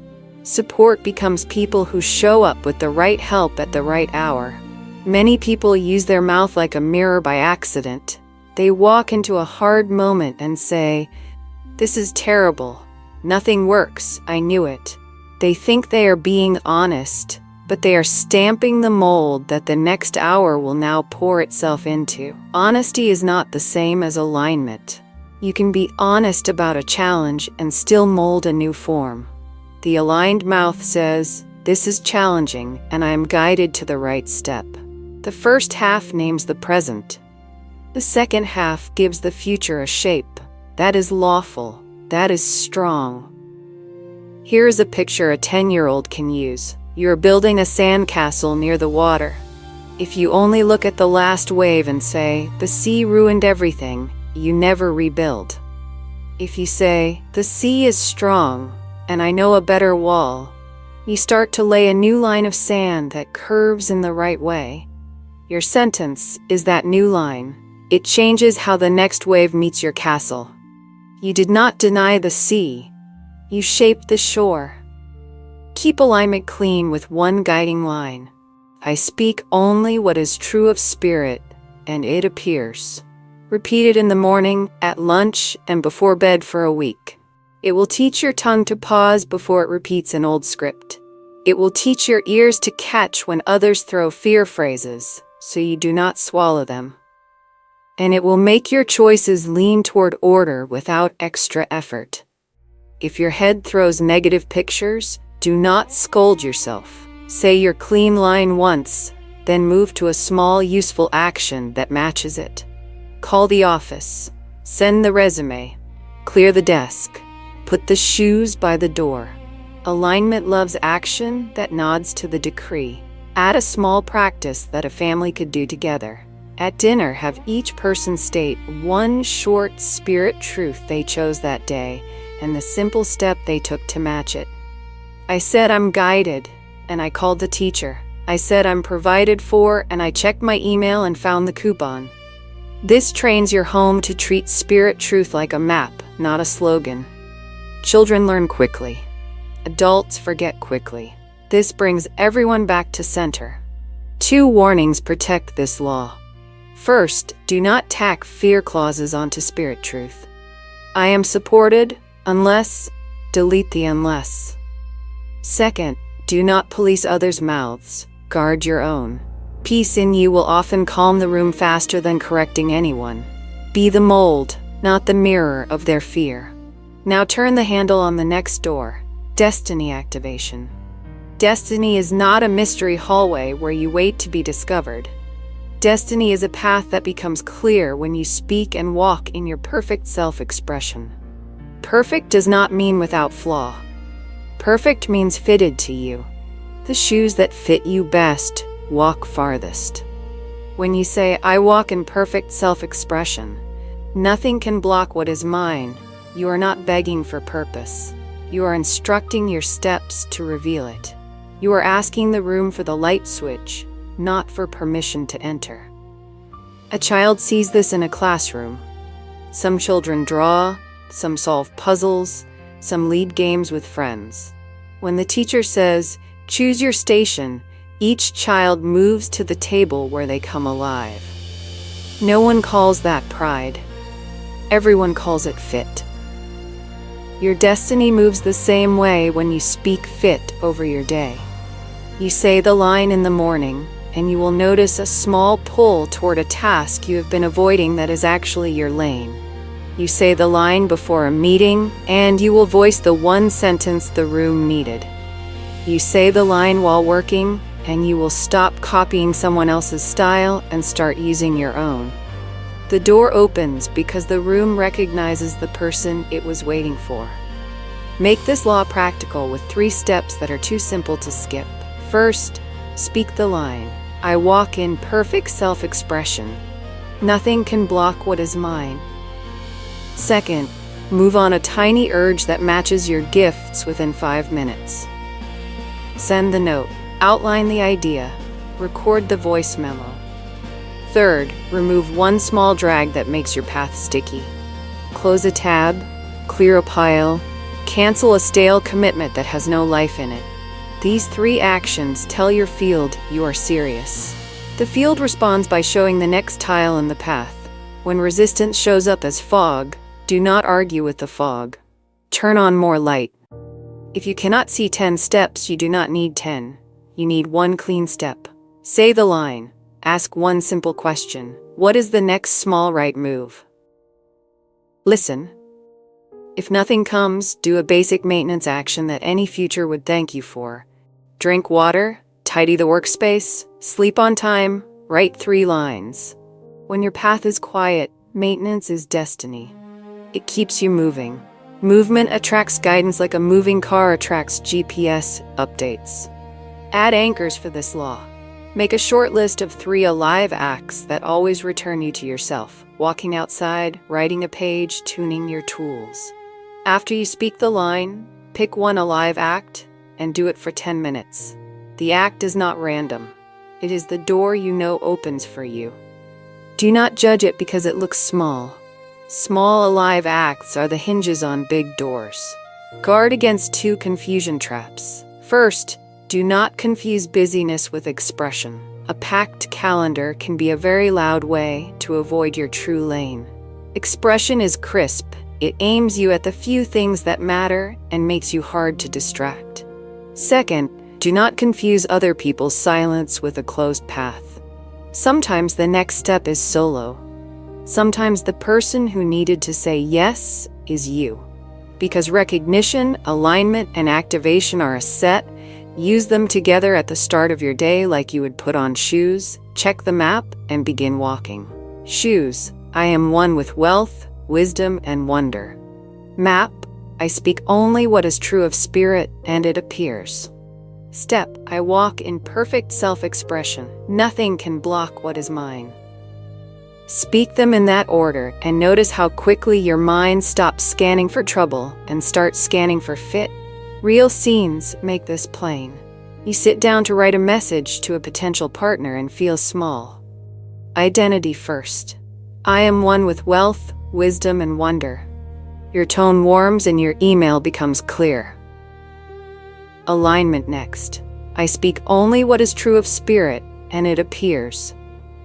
Support becomes people who show up with the right help at the right hour. Many people use their mouth like a mirror by accident. They walk into a hard moment and say, "This is terrible. Nothing works. I knew it." They think they are being honest, but they are stamping the mold that the next hour will now pour itself into. Honesty is not the same as alignment. You can be honest about a challenge and still mold a new form. The aligned mouth says, "This is challenging, and I am guided to the right step." The first half names the present. The second half gives the future a shape. That is lawful. That is strong. Here is a picture a 10-year-old can use. You are building a sandcastle near the water. If you only look at the last wave and say, "The sea ruined everything," you never rebuild. If you say, "The sea is strong, and I know a better wall," you start to lay a new line of sand that curves in the right way. Your sentence is that new line. It changes how the next wave meets your castle. You did not deny the sea. You shaped the shore. Keep alignment clean with one guiding line. I speak only what is true of spirit, and it appears. Repeat it in the morning, at lunch, and before bed for a week. It will teach your tongue to pause before it repeats an old script. It will teach your ears to catch when others throw fear phrases, so you do not swallow them. And it will make your choices lean toward order without extra effort. If your head throws negative pictures, do not scold yourself. Say your clean line once, then move to a small, useful action that matches it. Call the office. Send the resume. Clear the desk. Put the shoes by the door. Alignment loves action that nods to the decree. Add a small practice that a family could do together. At dinner, have each person state one short spirit truth they chose that day and the simple step they took to match it. I said I'm guided, and I called the teacher. I said I'm provided for, and I checked my email and found the coupon. This trains your home to treat spirit truth like a map, not a slogan. Children learn quickly. Adults forget quickly. This brings everyone back to center. 2 warnings protect this law. First, do not tack fear clauses onto spirit truth. I am supported unless, delete the unless. Second, do not police others' mouths, guard your own. Peace in you will often calm the room faster than correcting anyone. Be the mold, not the mirror of their fear. Now turn the handle on the next door. Destiny activation. Destiny is not a mystery hallway where you wait to be discovered. Destiny is a path that becomes clear when you speak and walk in your perfect self-expression. Perfect does not mean without flaw. Perfect means fitted to you. The shoes that fit you best walk farthest. When you say, I walk in perfect self-expression, nothing can block what is mine. You are not begging for purpose. You are instructing your steps to reveal it. You are asking the room for the light switch, not for permission to enter. A child sees this in a classroom. Some children draw, some solve puzzles, some lead games with friends. When the teacher says, choose your station, each child moves to the table where they come alive. No one calls that pride. Everyone calls it fit. Your destiny moves the same way when you speak fit over your day. You say the line in the morning, and you will notice a small pull toward a task you have been avoiding that is actually your lane. You say the line before a meeting, and you will voice the one sentence the room needed. You say the line while working, and you will stop copying someone else's style and start using your own. The door opens because the room recognizes the person it was waiting for. Make this law practical with 3 steps that are too simple to skip. First, speak the line. I walk in perfect self-expression. Nothing can block what is mine. Second, move on a tiny urge that matches your gifts within 5 minutes. Send the note. Outline the idea. Record the voice memo. Third, remove one small drag that makes your path sticky. Close a tab, clear a pile, cancel a stale commitment that has no life in it. These 3 actions tell your field you are serious. The field responds by showing the next tile in the path. When resistance shows up as fog, do not argue with the fog. Turn on more light. If you cannot see 10 steps, you do not need 10. You need 1 clean step. Say the line. Ask one simple question. What is the next small right move? Listen. If nothing comes, do a basic maintenance action that any future would thank you for. Drink water, tidy the workspace, sleep on time, write 3 lines. When your path is quiet, maintenance is destiny. It keeps you moving. Movement attracts guidance like a moving car attracts GPS updates. Add anchors for this law. Make a short list of 3 alive acts that always return you to yourself. Walking outside, writing a page, tuning your tools. After you speak the line, pick one alive act and do it for 10 minutes. The act is not random. It is the door you know opens for you. Do not judge it because it looks small. Small alive acts are the hinges on big doors. Guard against 2 confusion traps. First, do not confuse busyness with expression. A packed calendar can be a very loud way to avoid your true lane. Expression is crisp. It aims you at the few things that matter and makes you hard to distract. Second, do not confuse other people's silence with a closed path. Sometimes the next step is solo. Sometimes the person who needed to say yes is you. Because recognition, alignment, and activation are a set, Use them together at the start of your day like you would put on shoes. Check the map and begin walking. Shoes, I am one with wealth, wisdom, and wonder. Map, I speak only what is true of spirit, and it appears. Step, I walk in perfect self-expression. Nothing can block what is mine. Speak them in that order and notice how quickly your mind stops scanning for trouble and starts scanning for fit. Real scenes make this plain. You sit down to write a message to a potential partner and feel small. Identity first. I am one with wealth, wisdom, and wonder. Your tone warms and your email becomes clear. Alignment next. I speak only what is true of spirit, and it appears.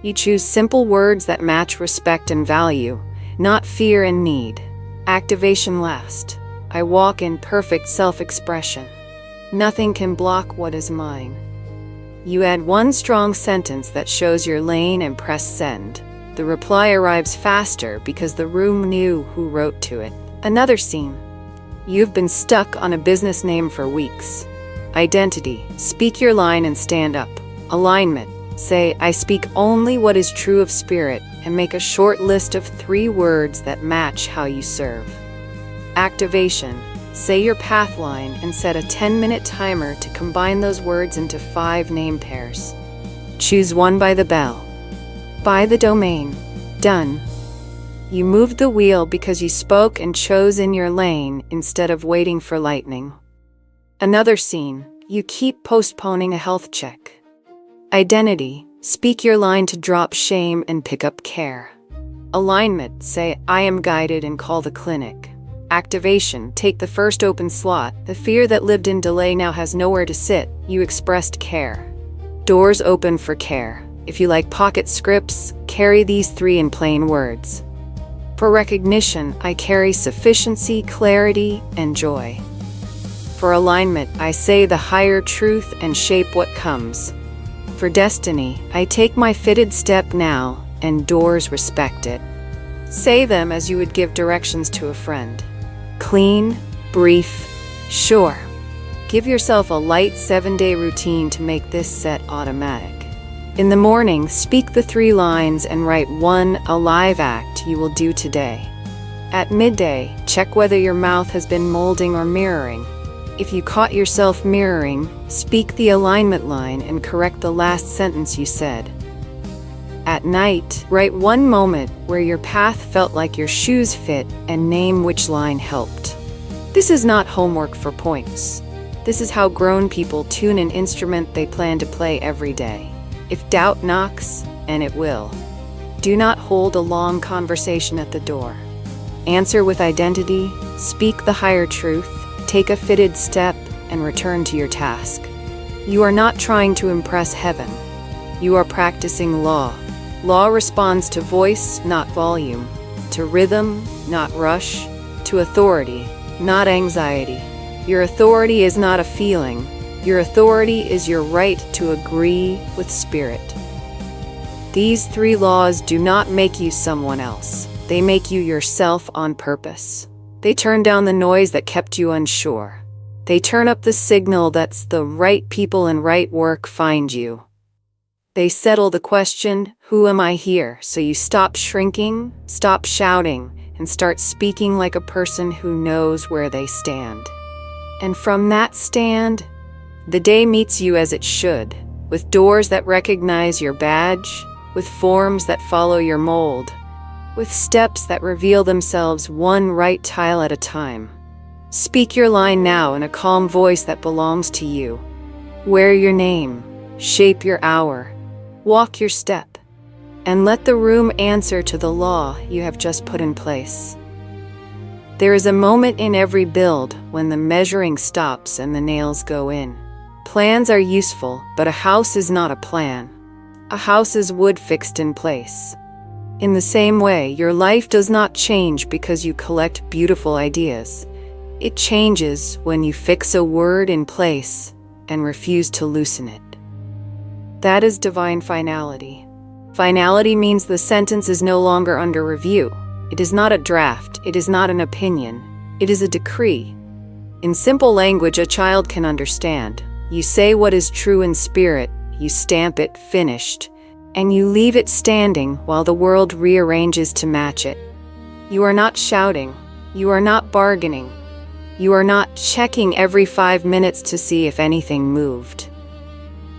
You choose simple words that match respect and value, not fear and need. Activation last. I walk in perfect self-expression. Nothing can block what is mine. You add one strong sentence that shows your lane and press send. The reply arrives faster because the room knew who wrote to it. Another scene. You've been stuck on a business name for weeks. Identity. Speak your line and stand up. Alignment. Say, I speak only what is true of spirit, and make a short list of 3 words that match how you serve. Activation. Say your path line and set a 10-minute timer to combine those words into 5 name pairs. Choose one by the bell. Buy the domain. Done. You moved the wheel because you spoke and chose in your lane instead of waiting for lightning. Another scene. You keep postponing a health check. Identity. Speak your line to drop shame and pick up care. Alignment. Say, I am guided and call the clinic. Activation. Take the first open slot. The fear that lived in delay now has nowhere to sit. You expressed care. Doors open for care. If you like pocket scripts, carry these 3 in plain words. For recognition, I carry sufficiency, clarity, and joy. For alignment, I say the higher truth and shape what comes. For destiny, I take my fitted step now, and doors respect it. Say them as you would give directions to a friend. Clean, brief, sure. Give yourself a light 7-day routine to make this set automatic. In the morning, speak the 3 lines and write 1 alive act you will do today. At midday, check whether your mouth has been molding or mirroring. If you caught yourself mirroring, speak the alignment line and correct the last sentence you said. At night, write 1 moment where your path felt like your shoes fit and name which line helped. This is not homework for points. This is how grown people tune an instrument they plan to play every day. If doubt knocks, and it will, do not hold a long conversation at the door. Answer with identity, speak the higher truth, take a fitted step, and return to your task. You are not trying to impress heaven. You are practicing law. Law responds to voice, not volume, to rhythm, not rush, to authority, not anxiety. Your authority is not a feeling. Your authority is your right to agree with spirit. These 3 laws do not make you someone else. They make you yourself on purpose. They turn down the noise that kept you unsure. They turn up the signal that's the right people and right work find you. They settle the question, who am I here? So you stop shrinking, stop shouting, and start speaking like a person who knows where they stand. And from that stand, the day meets you as it should, with doors that recognize your badge, with forms that follow your mold, with steps that reveal themselves 1 right tile at a time. Speak your line now in a calm voice that belongs to you. Wear your name, shape your hour, walk your step, and let the room answer to the law you have just put in place. There is a moment in every build when the measuring stops and the nails go in. Plans are useful, but a house is not a plan. A house is wood fixed in place. In the same way, your life does not change because you collect beautiful ideas. It changes when you fix a word in place and refuse to loosen it. That is divine finality. Finality means the sentence is no longer under review. It is not a draft. It is not an opinion. It is a decree. In simple language a child can understand. You say what is true in spirit, you stamp it finished, and you leave it standing while the world rearranges to match it. You are not shouting, you are not bargaining, you are not checking every 5 minutes to see if anything moved.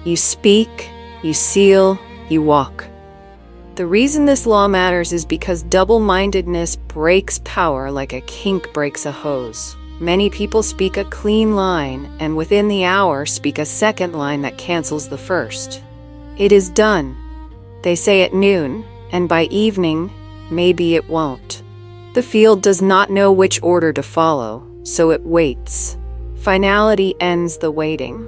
You speak, you seal, you walk. The reason this law matters is because double-mindedness breaks power like a kink breaks a hose. Many people speak a clean line, and within the hour speak a second line that cancels the first. It is done. They say at noon, and by evening, maybe it won't. The field does not know which order to follow, so it waits. Finality ends the waiting.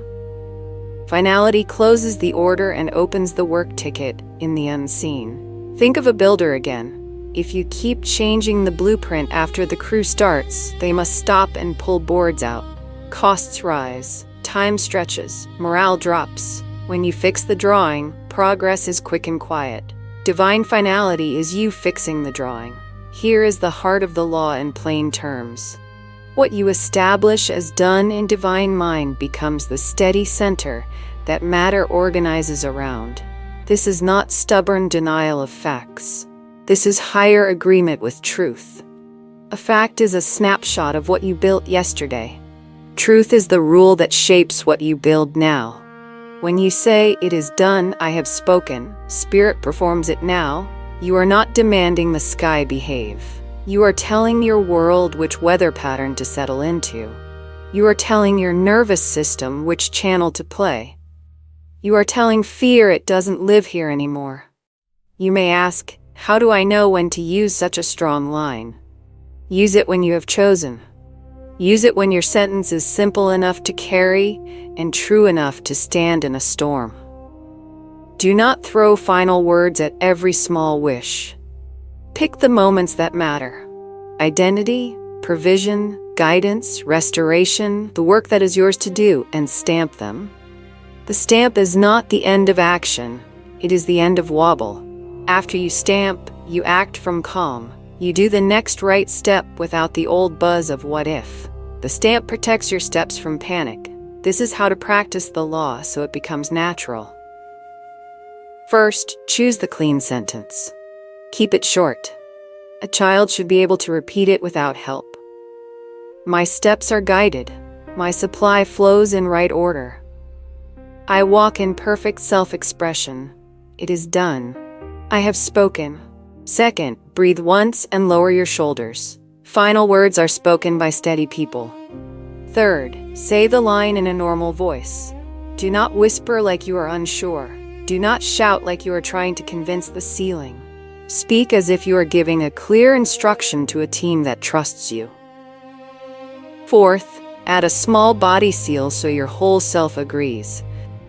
Finality closes the order and opens the work ticket in the unseen. Think of a builder again. If you keep changing the blueprint after the crew starts, they must stop and pull boards out. Costs rise, time stretches, morale drops. When you fix the drawing, progress is quick and quiet. Divine finality is you fixing the drawing. Here is the heart of the law in plain terms. What you establish as done in divine mind becomes the steady center that matter organizes around. This is not stubborn denial of facts. This is higher agreement with truth. A fact is a snapshot of what you built yesterday. Truth is the rule that shapes what you build now. When you say, "It is done, I have spoken," Spirit performs it now. You are not demanding the sky behave. You are telling your world which weather pattern to settle into. You are telling your nervous system which channel to play. You are telling fear it doesn't live here anymore. You may ask, how do I know when to use such a strong line? Use it when you have chosen. Use it when your sentence is simple enough to carry and true enough to stand in a storm. Do not throw final words at every small wish. Pick the moments that matter. Identity, provision, guidance, restoration, the work that is yours to do, and stamp them. The stamp is not the end of action, it is the end of wobble. After you stamp, you act from calm. You do the next right step without the old buzz of what if. The stamp protects your steps from panic. This is how to practice the law so it becomes natural. First, choose the clean sentence. Keep it short. A child should be able to repeat it without help. My steps are guided. My supply flows in right order. I walk in perfect self-expression. It is done. I have spoken. Second, breathe once and lower your shoulders. Final words are spoken by steady people. Third, say the line in a normal voice. Do not whisper like you are unsure. Do not shout like you are trying to convince the ceiling. Speak as if you are giving a clear instruction to a team that trusts you. Fourth, add a small body seal so your whole self agrees.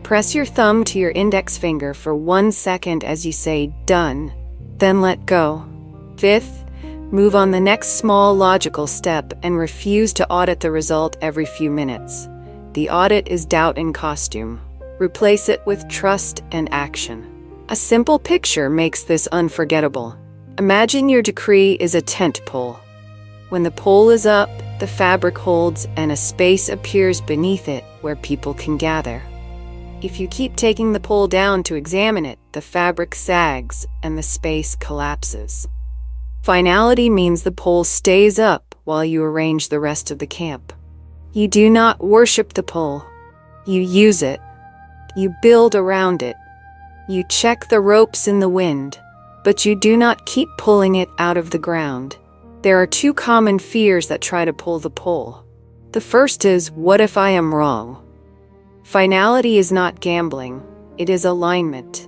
Press your thumb to your index finger for 1 second as you say, done, then let go. Fifth, move on the next small logical step and refuse to audit the result every few minutes. The audit is doubt in costume. Replace it with trust and action. A simple picture makes this unforgettable. Imagine your decree is a tent pole. When the pole is up, the fabric holds and a space appears beneath it where people can gather. If you keep taking the pole down to examine it, the fabric sags and the space collapses. Finality means the pole stays up while you arrange the rest of the camp. You do not worship the pole. You use it. You build around it. You check the ropes in the wind, but you do not keep pulling it out of the ground. There are 2 common fears that try to pull the pole. The first is, what if I am wrong? Finality is not gambling, it is alignment.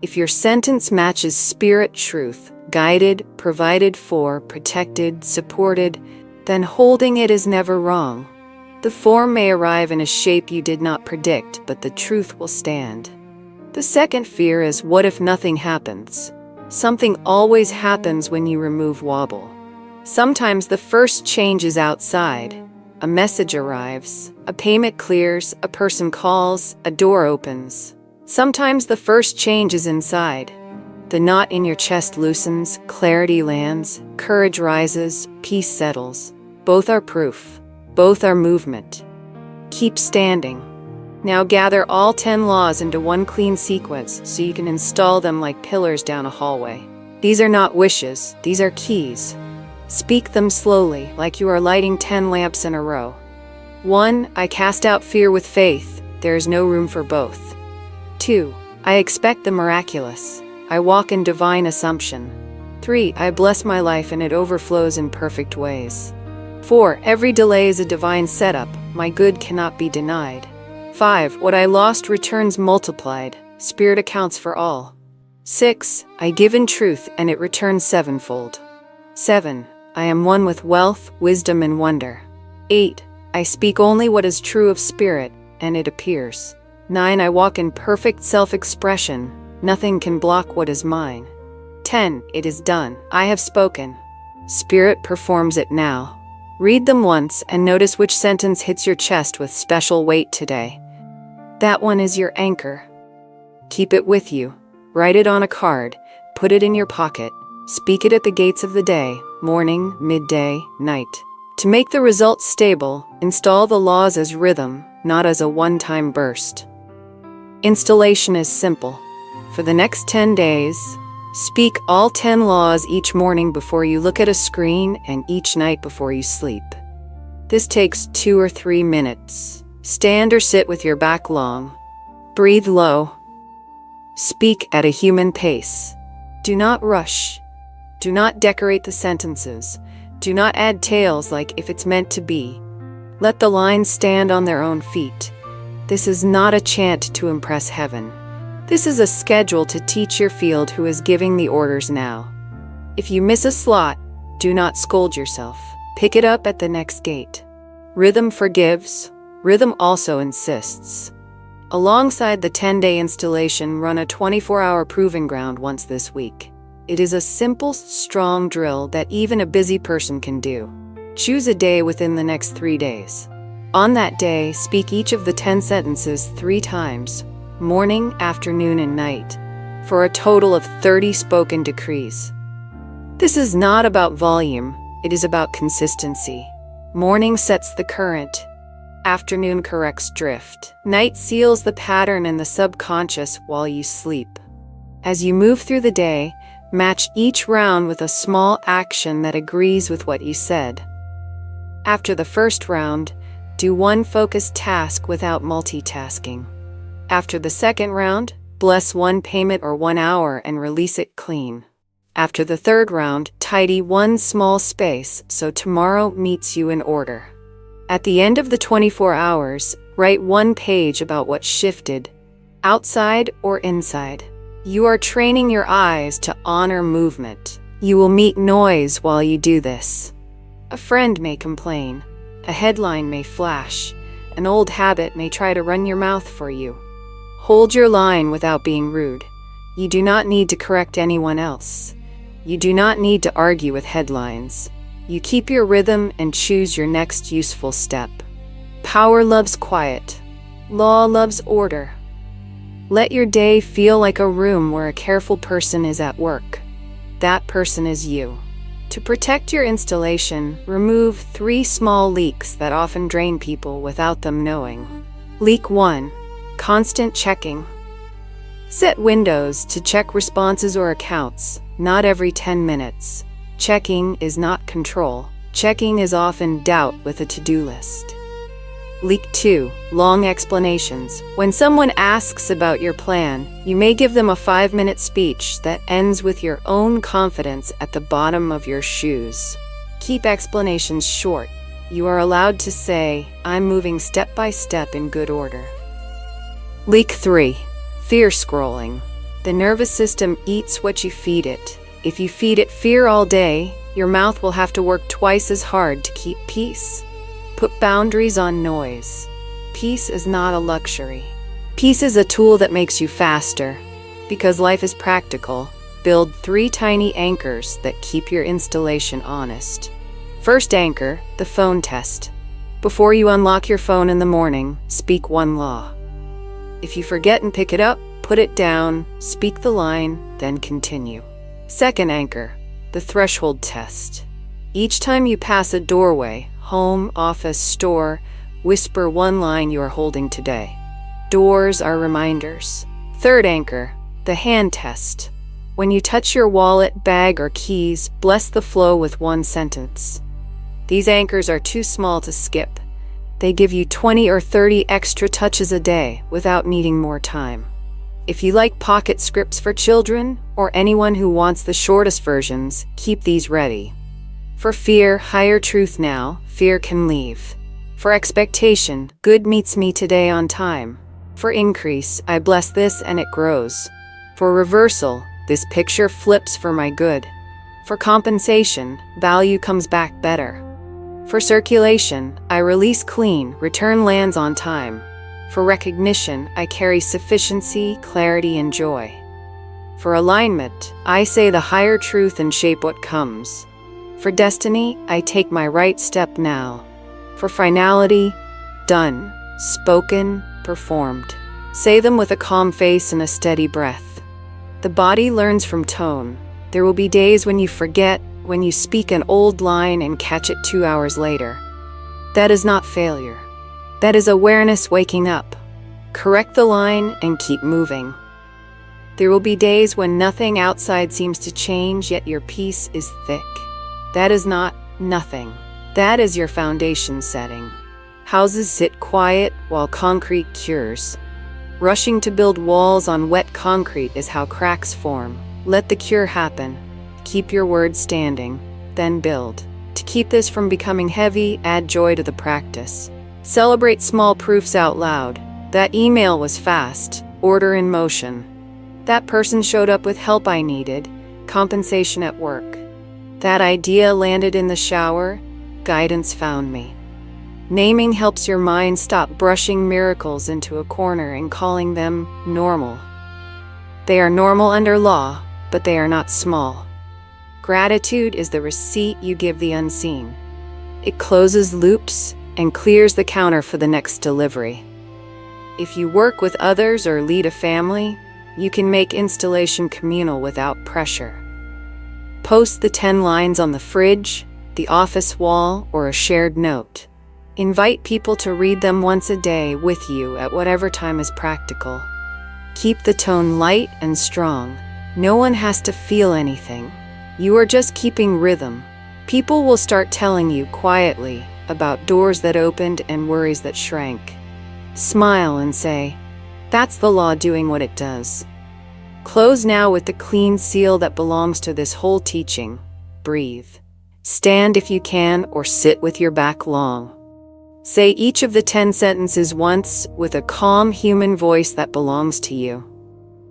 If your sentence matches spirit truth, guided, provided for, protected, supported, then holding it is never wrong. The form may arrive in a shape you did not predict, but the truth will stand. The second fear is, what if nothing happens? Something always happens when you remove wobble. Sometimes the first change is outside. A message arrives, a payment clears, a person calls, a door opens. Sometimes the first change is inside. The knot in your chest loosens, clarity lands, courage rises, peace settles. Both are proof. Both are movement. Keep standing. Now gather all 10 laws into one clean sequence so you can install them like pillars down a hallway. These are not wishes, these are keys. Speak them slowly, like you are lighting 10 lamps in a row. 1. I cast out fear with faith. There is no room for both. 2. I expect the miraculous. I walk in divine assumption. 3. I bless my life and it overflows in perfect ways. 4. Every delay is a divine setup. My good cannot be denied. 5. What I lost returns multiplied. Spirit accounts for all. 6. I give in truth and it returns sevenfold. 7. I am one with wealth, wisdom, and wonder. 8. I speak only what is true of spirit, and it appears. 9. I walk in perfect self-expression. Nothing can block what is mine. 10. It is done. I have spoken. Spirit performs it now. Read them once and notice which sentence hits your chest with special weight today. That one is your anchor. Keep it with you. Write it on a card. Put it in your pocket. Speak it at the gates of the day, morning, midday, night. To make the results stable, install the laws as rhythm, not as a one-time burst. Installation is simple. For the next 10 days, speak all 10 laws each morning before you look at a screen and each night before you sleep. This takes 2 or 3 minutes. Stand or sit with your back long. Breathe low. Speak at a human pace. Do not rush. Do not decorate the sentences. Do not add tails like if it's meant to be. Let the lines stand on their own feet. This is not a chant to impress heaven. This is a schedule to teach your field who is giving the orders now. If you miss a slot, do not scold yourself. Pick it up at the next gate. Rhythm forgives. Rhythm also insists. Alongside the 10-day installation, run a 24-hour proving ground once this week. It is a simple, strong drill that even a busy person can do. Choose a day within the next 3 days. On that day, speak each of the 10 sentences 3 times, morning, afternoon, and night, for a total of 30 spoken decrees. This is not about volume, it is about consistency. Morning sets the current. Afternoon corrects drift. Night seals the pattern in the subconscious while you sleep. As you move through the day, match each round with a small action that agrees with what you said. After the first round, do one focused task without multitasking. After the second round, bless one payment or 1 hour and release it clean. After the third round, tidy one small space so tomorrow meets you in order. At the end of the 24 hours, write 1 page about what shifted, outside or inside. You are training your eyes to honor movement. You will meet noise while you do this. A friend may complain. A headline may flash. An old habit may try to run your mouth for you. Hold your line without being rude. You do not need to correct anyone else. You do not need to argue with headlines. You keep your rhythm and choose your next useful step. Power loves quiet. Law loves order. Let your day feel like a room where a careful person is at work. That person is you. To protect your installation, remove 3 small leaks that often drain people without them knowing. Leak 1. Constant checking. Set windows to check responses or accounts, not every 10 minutes. Checking is not control. Checking is often doubt with a to-do list. Leak 2. Long explanations. When someone asks about your plan, you may give them a 5-minute speech that ends with your own confidence at the bottom of your shoes. Keep explanations short. You are allowed to say, "I'm moving step by step in good order." Leak 3. Fear scrolling. The nervous system eats what you feed it. If you feed it fear all day, your mouth will have to work twice as hard to keep peace. Put boundaries on noise. Peace is not a luxury. Peace is a tool that makes you faster. Because life is practical, build 3 tiny anchors that keep your installation honest. First anchor, the phone test. Before you unlock your phone in the morning, speak 1 law. If you forget and pick it up, put it down, speak the line, then continue. Second anchor, the threshold test. Each time you pass a doorway, home, office, store, whisper 1 line you are holding today. Doors are reminders. Third anchor, the hand test. When you touch your wallet, bag, or keys, bless the flow with one sentence. These anchors are too small to skip. They give you 20 or 30 extra touches a day without needing more time. If you like pocket scripts for children, or anyone who wants the shortest versions, keep these ready. For fear, hire truth now, fear can leave. For expectation, good meets me today on time. For increase, I bless this and it grows. For reversal, this picture flips for my good. For compensation, value comes back better. For circulation, I release clean, return lands on time. For recognition, I carry sufficiency, clarity, and joy. For alignment, I say the higher truth and shape what comes. For destiny, I take my right step now. For finality, done, spoken, performed. Say them with a calm face and a steady breath. The body learns from tone. There will be days when you forget, when you speak an old line and catch it 2 hours later. That is not failure. That is awareness waking up. Correct the line and keep moving. There will be days when nothing outside seems to change, yet your peace is thick. That is not nothing. That is your foundation setting. Houses sit quiet while concrete cures. Rushing to build walls on wet concrete is how cracks form. Let the cure happen. Keep your words standing, then build. To keep this from becoming heavy, add joy to the practice. Celebrate small proofs out loud. That email was fast, order in motion. That person showed up with help I needed, compensation at work. That idea landed in the shower, guidance found me. Naming helps your mind stop brushing miracles into a corner and calling them normal. They are normal under law, but they are not small. Gratitude is the receipt you give the unseen. It closes loops and clears the counter for the next delivery. If you work with others or lead a family, you can make installation communal without pressure. Post the 10 lines on the fridge, the office wall, or a shared note. Invite people to read them once a day with you at whatever time is practical. Keep the tone light and strong. No one has to feel anything. You are just keeping rhythm. People will start telling you quietly about doors that opened and worries that shrank. Smile and say, "That's the law doing what it does." Close now with the clean seal that belongs to this whole teaching. Breathe. Stand if you can, or sit with your back long. Say each of the 10 sentences once with a calm human voice that belongs to you.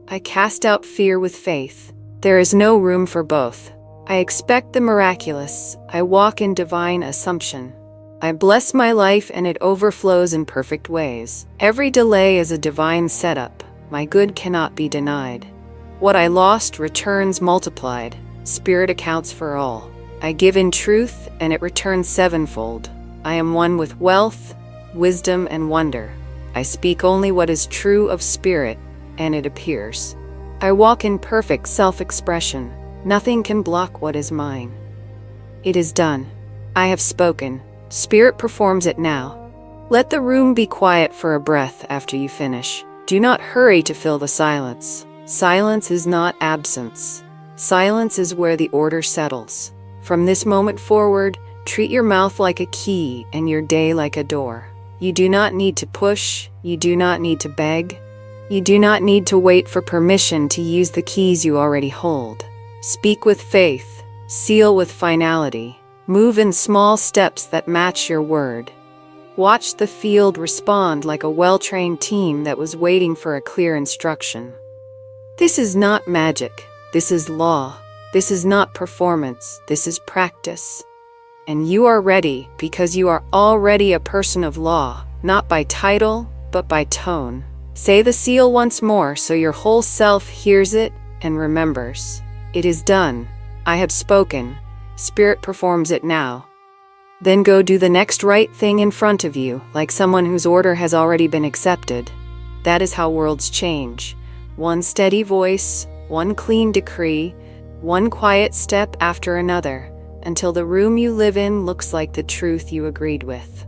I cast out fear with faith. There is no room for both. I expect the miraculous. I walk in divine assumption. I bless my life and it overflows in perfect ways. Every delay is a divine setup. My good cannot be denied. What I lost returns multiplied. Spirit accounts for all. I give in truth and it returns sevenfold. I am one with wealth, wisdom, and wonder. I speak only what is true of spirit, and it appears. I walk in perfect self-expression. Nothing can block what is mine. It is done. I have spoken. Spirit performs it now. Let the room be quiet for a breath after you finish. Do not hurry to fill the silence. Silence is not absence. Silence is where the order settles. From this moment forward, treat your mouth like a key and your day like a door. You do not need to push. You do not need to beg. You do not need to wait for permission to use the keys you already hold. Speak with faith. Seal with finality. Move in small steps that match your word. Watch the field respond like a well-trained team that was waiting for a clear instruction. This is not magic. This is law. This is not performance. This is practice. And you are ready because you are already a person of law, not by title, but by tone. Say the seal once more so your whole self hears it and remembers. It is done. I have spoken. Spirit performs it now. Then go do the next right thing in front of you, like someone whose order has already been accepted. That is how worlds change. One steady voice, one clean decree, one quiet step after another, until the room you live in looks like the truth you agreed with.